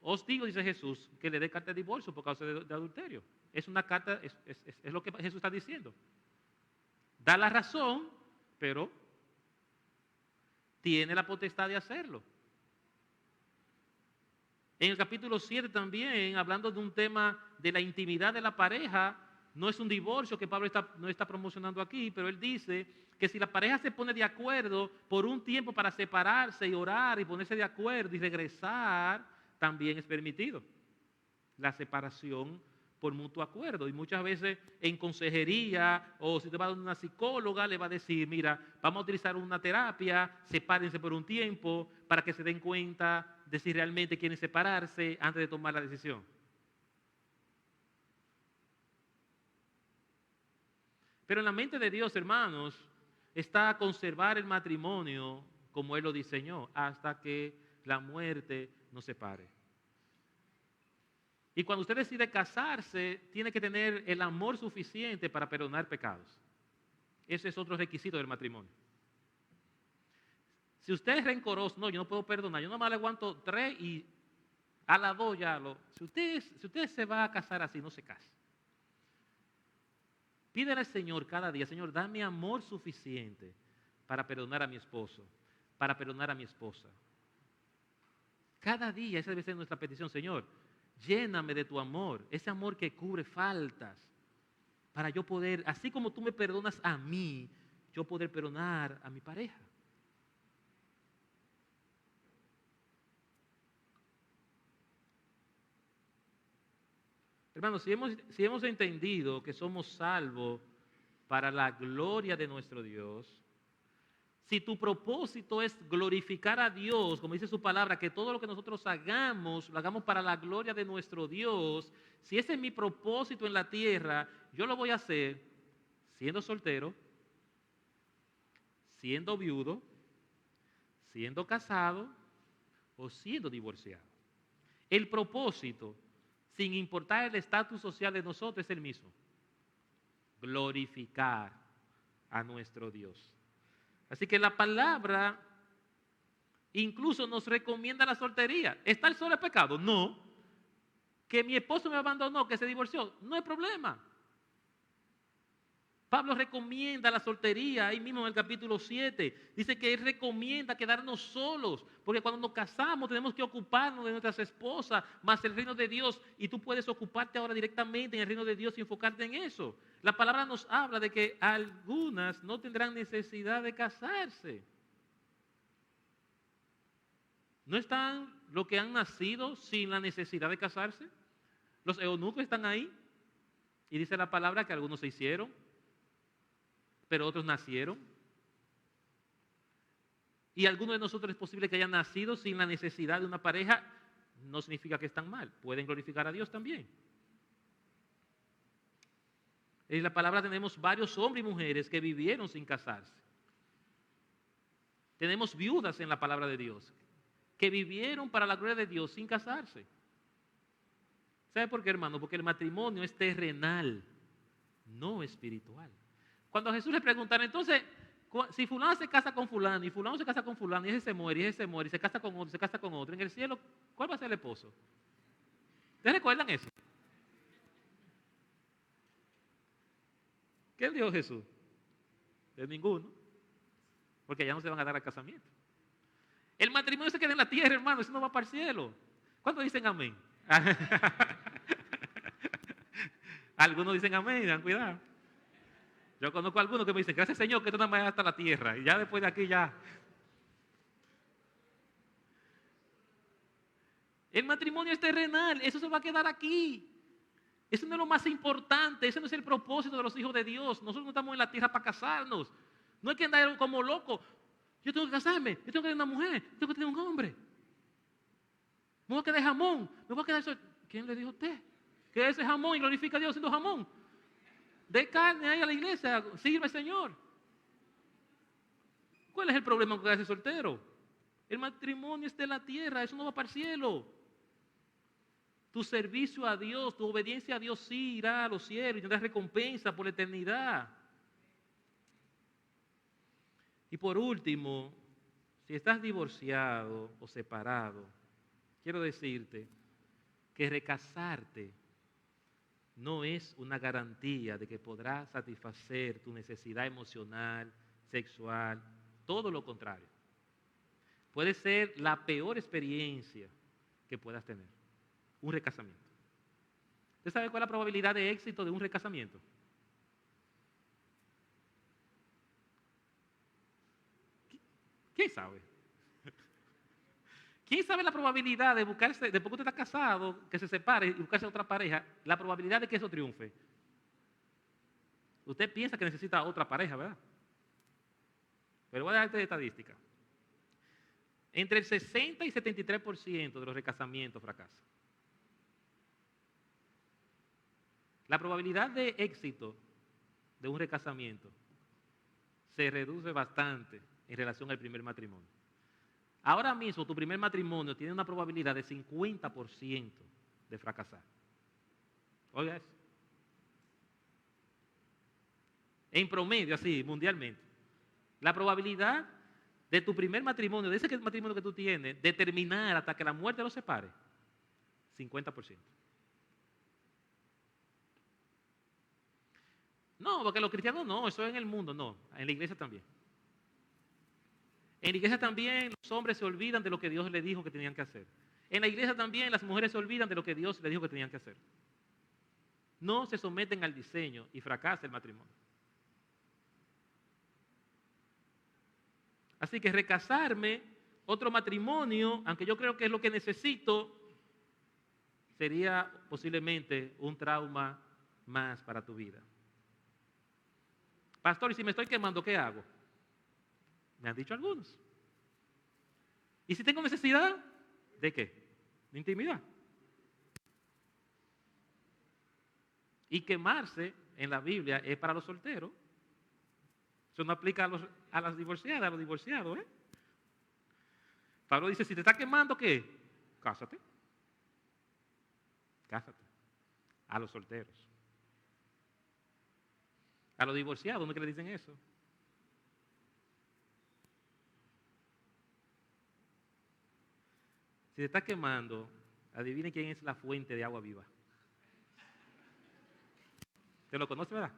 [SPEAKER 1] os digo, dice Jesús, que le dé carta de divorcio por causa de adulterio. Es una carta, es lo que Jesús está diciendo. Da la razón, pero tiene la potestad de hacerlo. En el capítulo 7 también, hablando de un tema de la intimidad de la pareja, no es un divorcio que Pablo no está promocionando aquí, pero él dice que si la pareja se pone de acuerdo por un tiempo para separarse y orar y ponerse de acuerdo y regresar, también es permitido la separación por mutuo acuerdo. Y muchas veces en consejería o si te va a dar una psicóloga le va a decir, mira, vamos a utilizar una terapia, sepárense por un tiempo para que se den cuenta de si realmente quieren separarse antes de tomar la decisión. Pero en la mente de Dios, hermanos, está conservar el matrimonio como Él lo diseñó hasta que la muerte nos separe. Y cuando usted decide casarse, tiene que tener el amor suficiente para perdonar pecados. Ese es otro requisito del matrimonio. Si usted es rencoroso, no, yo no puedo perdonar, yo nomás le aguanto 3 y a la 2 ya lo... Si usted se va a casar así, no se case. Pídele al Señor cada día, Señor, dame amor suficiente para perdonar a mi esposo, para perdonar a mi esposa. Cada día, esa debe ser nuestra petición, Señor, lléname de tu amor, ese amor que cubre faltas, para yo poder, así como tú me perdonas a mí, yo poder perdonar a mi pareja. Hermanos, si hemos entendido que somos salvos para la gloria de nuestro Dios, si tu propósito es glorificar a Dios, como dice su palabra, que todo lo que nosotros hagamos, lo hagamos para la gloria de nuestro Dios, si ese es mi propósito en la tierra, yo lo voy a hacer siendo soltero, siendo viudo, siendo casado o siendo divorciado. El propósito, sin importar el estatus social de nosotros, es el mismo. Glorificar a nuestro Dios. Así que la palabra incluso nos recomienda la soltería. ¿Está el solo es pecado? No. Que mi esposo me abandonó, que se divorció, no hay problema. Pablo recomienda la soltería, ahí mismo en el capítulo 7, dice que él recomienda quedarnos solos, porque cuando nos casamos tenemos que ocuparnos de nuestras esposas, más el reino de Dios, y tú puedes ocuparte ahora directamente en el reino de Dios y enfocarte en eso. La palabra nos habla de que algunas no tendrán necesidad de casarse. ¿No están los que han nacido sin la necesidad de casarse? Los eunucos están ahí, y dice la palabra que algunos se hicieron, pero otros nacieron. Y algunos de nosotros es posible que hayan nacido sin la necesidad de una pareja, no significa que están mal, pueden glorificar a Dios también. En la palabra tenemos varios hombres y mujeres que vivieron sin casarse. Tenemos viudas en la palabra de Dios, que vivieron para la gloria de Dios sin casarse. ¿Sabe por qué, hermano? Porque el matrimonio es terrenal, no espiritual. Cuando a Jesús le preguntaron, entonces, si fulano se casa con fulano, y fulano se casa con fulano, y ese se muere, y ese se muere, y se casa con otro, y se casa con otro, en el cielo, ¿cuál va a ser el esposo? ¿Ustedes recuerdan eso? ¿Qué dijo Jesús? De ninguno, porque ya no se van a dar al casamiento. El matrimonio se queda en la tierra, hermano, eso no va para el cielo. ¿Cuántos dicen amén? Algunos dicen amén, dan cuidado. Yo conozco a algunos que me dicen, gracias Señor que esto nada más es hasta la tierra. Y ya después de aquí ya. El matrimonio es terrenal, eso se va a quedar aquí. Eso no es lo más importante, ese no es el propósito de los hijos de Dios. Nosotros no estamos en la tierra para casarnos. No hay que andar como locos. Yo tengo que casarme, yo tengo que tener una mujer, yo tengo que tener un hombre. Me voy a quedar jamón, me voy a quedar sol. ¿Quién le dijo a usted? Que ese jamón y glorifica a Dios siendo jamón. De carne ahí a la iglesia, sirve al Señor. ¿Cuál es el problema con quedarse soltero? El matrimonio es de la tierra, eso no va para el cielo. Tu servicio a Dios, tu obediencia a Dios sí irá a los cielos y tendrás recompensa por la eternidad. Y por último, si estás divorciado o separado, quiero decirte que recasarte no es una garantía de que podrás satisfacer tu necesidad emocional, sexual, todo lo contrario. Puede ser la peor experiencia que puedas tener, un recasamiento. ¿Usted sabe cuál es la probabilidad de éxito de un recasamiento? ¿Quién sabe? ¿Quién sabe la probabilidad de buscarse, después que usted está casado, que se separe y buscarse otra pareja, la probabilidad de que eso triunfe? Usted piensa que necesita otra pareja, ¿verdad? Pero voy a darte estadística. Entre el 60 y 73% de los recasamientos fracasan. La probabilidad de éxito de un recasamiento se reduce bastante en relación al primer matrimonio. Ahora mismo tu primer matrimonio tiene una probabilidad de 50% de fracasar. Oiga eso. En promedio, así, mundialmente. La probabilidad de tu primer matrimonio, de ese matrimonio que tú tienes, de terminar hasta que la muerte los separe, 50%. No, porque los cristianos no, eso es en el mundo, no, en la iglesia también. En la iglesia también los hombres se olvidan de lo que Dios les dijo que tenían que hacer. En la iglesia también las mujeres se olvidan de lo que Dios les dijo que tenían que hacer. No se someten al diseño y fracasa el matrimonio. Así que recasarme, otro matrimonio, aunque yo creo que es lo que necesito, sería posiblemente un trauma más para tu vida. Pastor, y si me estoy quemando, ¿qué hago? Me han dicho algunos. ¿Y si tengo necesidad? ¿De qué? De intimidad. Y quemarse en la Biblia es para los solteros. Eso no aplica a las divorciadas, a los divorciados. Pablo dice, si te está quemando, ¿qué? Cásate. Cásate. A los solteros. A los divorciados, ¿no es que le dicen eso? Si te está quemando, adivine quién es la fuente de agua viva. ¿Te lo conoce, verdad?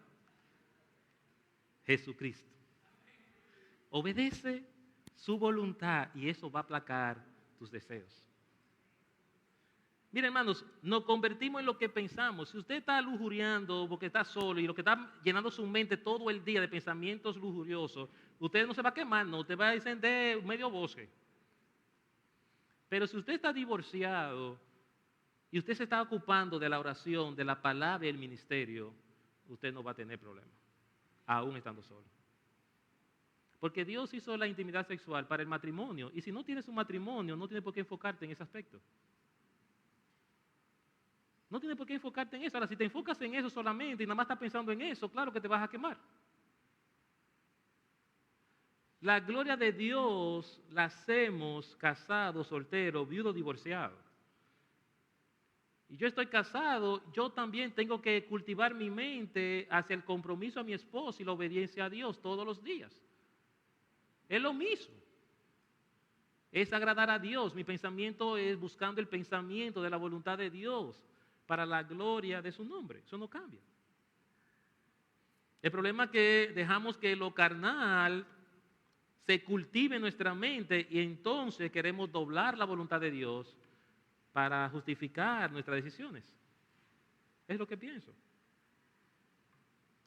[SPEAKER 1] Jesucristo. Obedece su voluntad y eso va a aplacar tus deseos. Miren, hermanos, nos convertimos en lo que pensamos. Si usted está lujuriando porque está solo y lo que está llenando su mente todo el día de pensamientos lujuriosos, usted no se va a quemar, no, usted va a encender medio bosque. Pero si usted está divorciado y usted se está ocupando de la oración, de la palabra y el ministerio, usted no va a tener problema, aún estando solo. Porque Dios hizo la intimidad sexual para el matrimonio. Y si no tienes un matrimonio, no tienes por qué enfocarte en ese aspecto. No tienes por qué enfocarte en eso. Ahora, si te enfocas en eso solamente y nada más estás pensando en eso, claro que te vas a quemar. La gloria de Dios la hacemos casados, solteros, viudos, divorciados. Y yo estoy casado, yo también tengo que cultivar mi mente hacia el compromiso a mi esposo y la obediencia a Dios todos los días. Es lo mismo. Es agradar a Dios. Mi pensamiento es buscando el pensamiento de la voluntad de Dios para la gloria de su nombre. Eso no cambia. El problema es que dejamos que lo carnal se cultive en nuestra mente y entonces queremos doblar la voluntad de Dios para justificar nuestras decisiones. Es lo que pienso.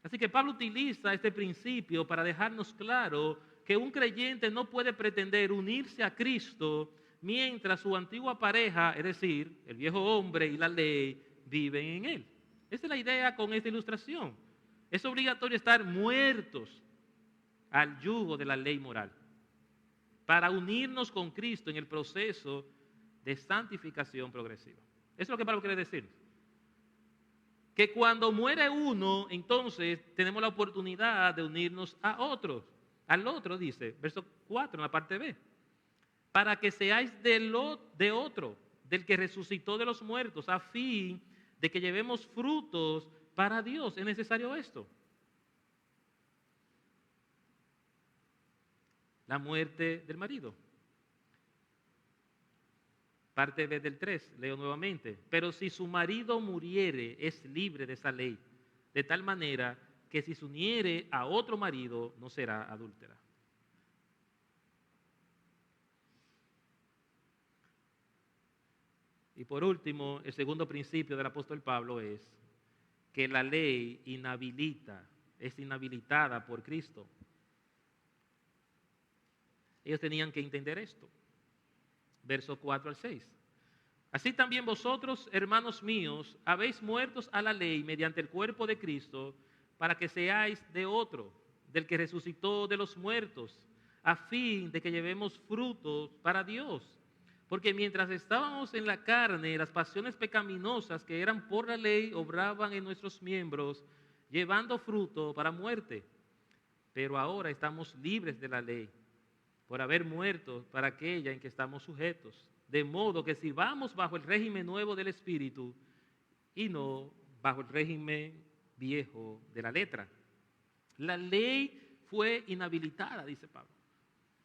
[SPEAKER 1] Así que Pablo utiliza este principio para dejarnos claro que un creyente no puede pretender unirse a Cristo mientras su antigua pareja, es decir, el viejo hombre y la ley, viven en él. Esa es la idea con esta ilustración. Es obligatorio estar muertos al yugo de la ley moral para unirnos con Cristo en el proceso de santificación progresiva. Eso es lo que Pablo quiere decir. Que cuando muere uno, entonces tenemos la oportunidad de unirnos a otros. Al otro, dice, verso 4 en la parte B. Para que seáis de otro, del que resucitó de los muertos, a fin de que llevemos frutos para Dios. ¿Es necesario esto? La muerte del marido. Parte B del 3, leo nuevamente. Pero si su marido muriere, es libre de esa ley, de tal manera que si se uniere a otro marido, no será adúltera. Y por último, el segundo principio del apóstol Pablo es que la ley es inhabilitada por Cristo. Ellos tenían que entender esto. Versos 4 al 6. Así también vosotros, hermanos míos, habéis muertos a la ley mediante el cuerpo de Cristo, para que seáis de otro, del que resucitó de los muertos, a fin de que llevemos frutos para Dios. Porque mientras estábamos en la carne, las pasiones pecaminosas que eran por la ley obraban en nuestros miembros, llevando fruto para muerte. Pero ahora estamos libres de la ley, por haber muerto para aquella en que estamos sujetos. De modo que sirvamos bajo el régimen nuevo del Espíritu y no bajo el régimen viejo de la letra. La ley fue inhabilitada, dice Pablo.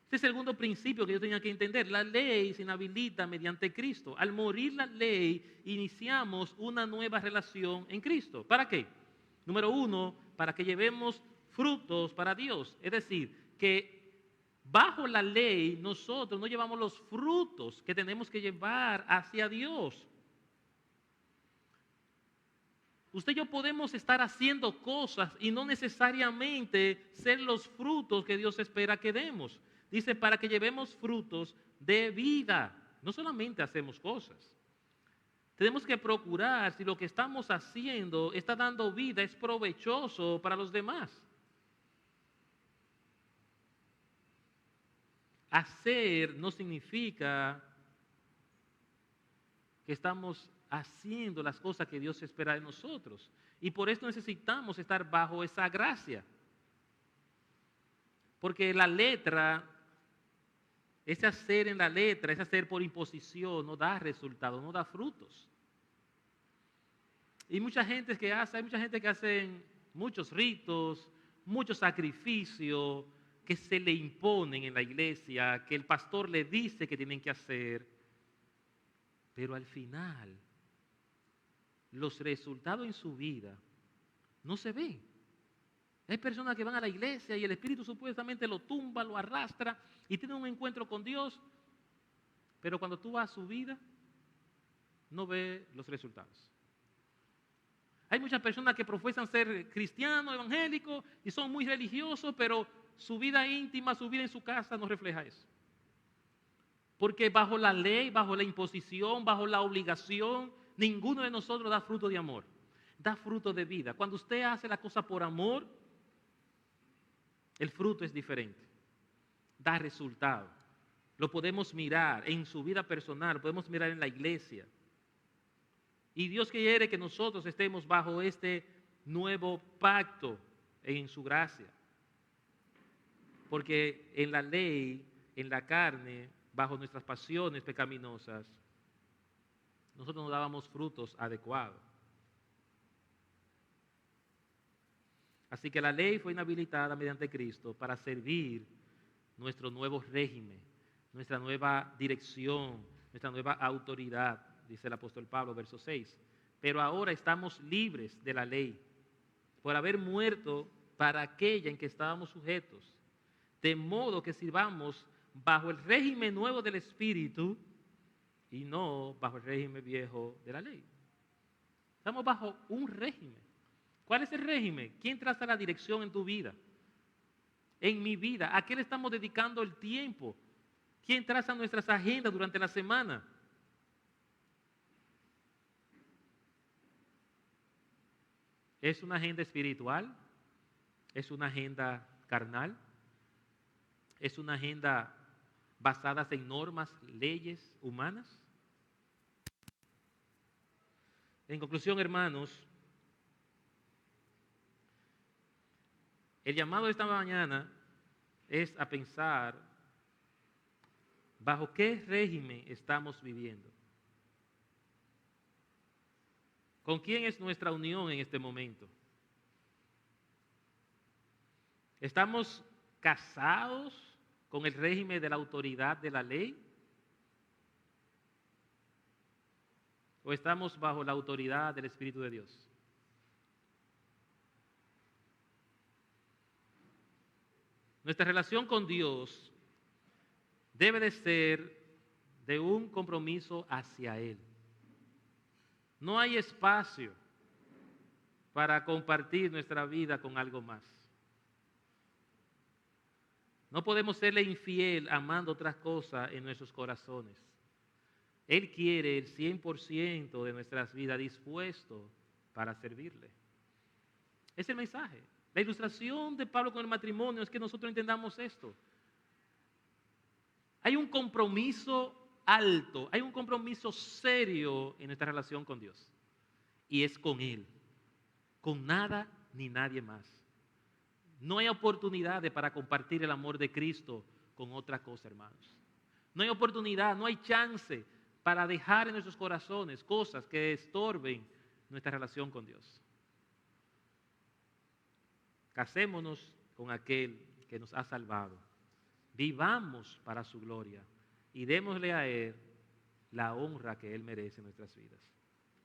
[SPEAKER 1] Este es el segundo principio que yo tenía que entender. La ley se inhabilita mediante Cristo. Al morir la ley, iniciamos una nueva relación en Cristo. ¿Para qué? Número uno, para que llevemos frutos para Dios. Es decir, que bajo la ley nosotros no llevamos los frutos que tenemos que llevar hacia Dios. Usted y yo podemos estar haciendo cosas y no necesariamente ser los frutos que Dios espera que demos. Dice, para que llevemos frutos de vida. No solamente hacemos cosas. Tenemos que procurar si lo que estamos haciendo está dando vida, es provechoso para los demás. Hacer no significa que estamos haciendo las cosas que Dios espera de nosotros. Y por eso necesitamos estar bajo esa gracia. Porque la letra, ese hacer en la letra, ese hacer por imposición, no da resultados, no da frutos. Y hay mucha gente que hace muchos ritos, muchos sacrificios que se le imponen en la iglesia, que el pastor le dice que tienen que hacer, pero al final los resultados en su vida no se ven. Hay personas que van a la iglesia y el Espíritu supuestamente lo tumba, lo arrastra y tienen un encuentro con Dios, pero cuando tú vas a su vida, no ves los resultados. Hay muchas personas que profesan ser cristianos, evangélicos y son muy religiosos, pero su vida íntima, su vida en su casa no refleja eso. Porque bajo la ley, bajo la imposición, bajo la obligación, ninguno de nosotros da fruto de amor, da fruto de vida. Cuando usted hace la cosa por amor, el fruto es diferente, da resultado. Lo podemos mirar en su vida personal, lo podemos mirar en la iglesia. Y Dios quiere que nosotros estemos bajo este nuevo pacto en su gracia. Porque en la ley, en la carne, bajo nuestras pasiones pecaminosas, nosotros no dábamos frutos adecuados. Así que la ley fue inhabilitada mediante Cristo para servir nuestro nuevo régimen, nuestra nueva dirección, nuestra nueva autoridad, dice el apóstol Pablo, verso 6. Pero ahora estamos libres de la ley, por haber muerto para aquella en que estábamos sujetos, de modo que sirvamos bajo el régimen nuevo del Espíritu y no bajo el régimen viejo de la ley. Estamos bajo un régimen. ¿Cuál es el régimen? ¿Quién traza la dirección en tu vida? En mi vida. ¿A qué le estamos dedicando el tiempo? ¿Quién traza nuestras agendas durante la semana? ¿Es una agenda espiritual? ¿Es una agenda carnal? ¿Es una agenda basada en normas, leyes humanas? En conclusión, hermanos, el llamado de esta mañana es a pensar bajo qué régimen estamos viviendo. ¿Con quién es nuestra unión en este momento? ¿Estamos casados con el régimen de la autoridad de la ley? ¿O estamos bajo la autoridad del Espíritu de Dios? Nuestra relación con Dios debe de ser de un compromiso hacia Él. No hay espacio para compartir nuestra vida con algo más. No podemos serle infiel amando otras cosas en nuestros corazones. Él quiere el 100% de nuestras vidas dispuesto para servirle. Es el mensaje. La ilustración de Pablo con el matrimonio es que nosotros entendamos esto. Hay un compromiso alto, hay un compromiso serio en nuestra relación con Dios. Y es con Él, con nada ni nadie más. No hay oportunidades para compartir el amor de Cristo con otra cosa, hermanos. No hay oportunidad, no hay chance para dejar en nuestros corazones cosas que estorben nuestra relación con Dios. Casémonos con aquel que nos ha salvado. Vivamos para su gloria y démosle a Él la honra que Él merece en nuestras vidas.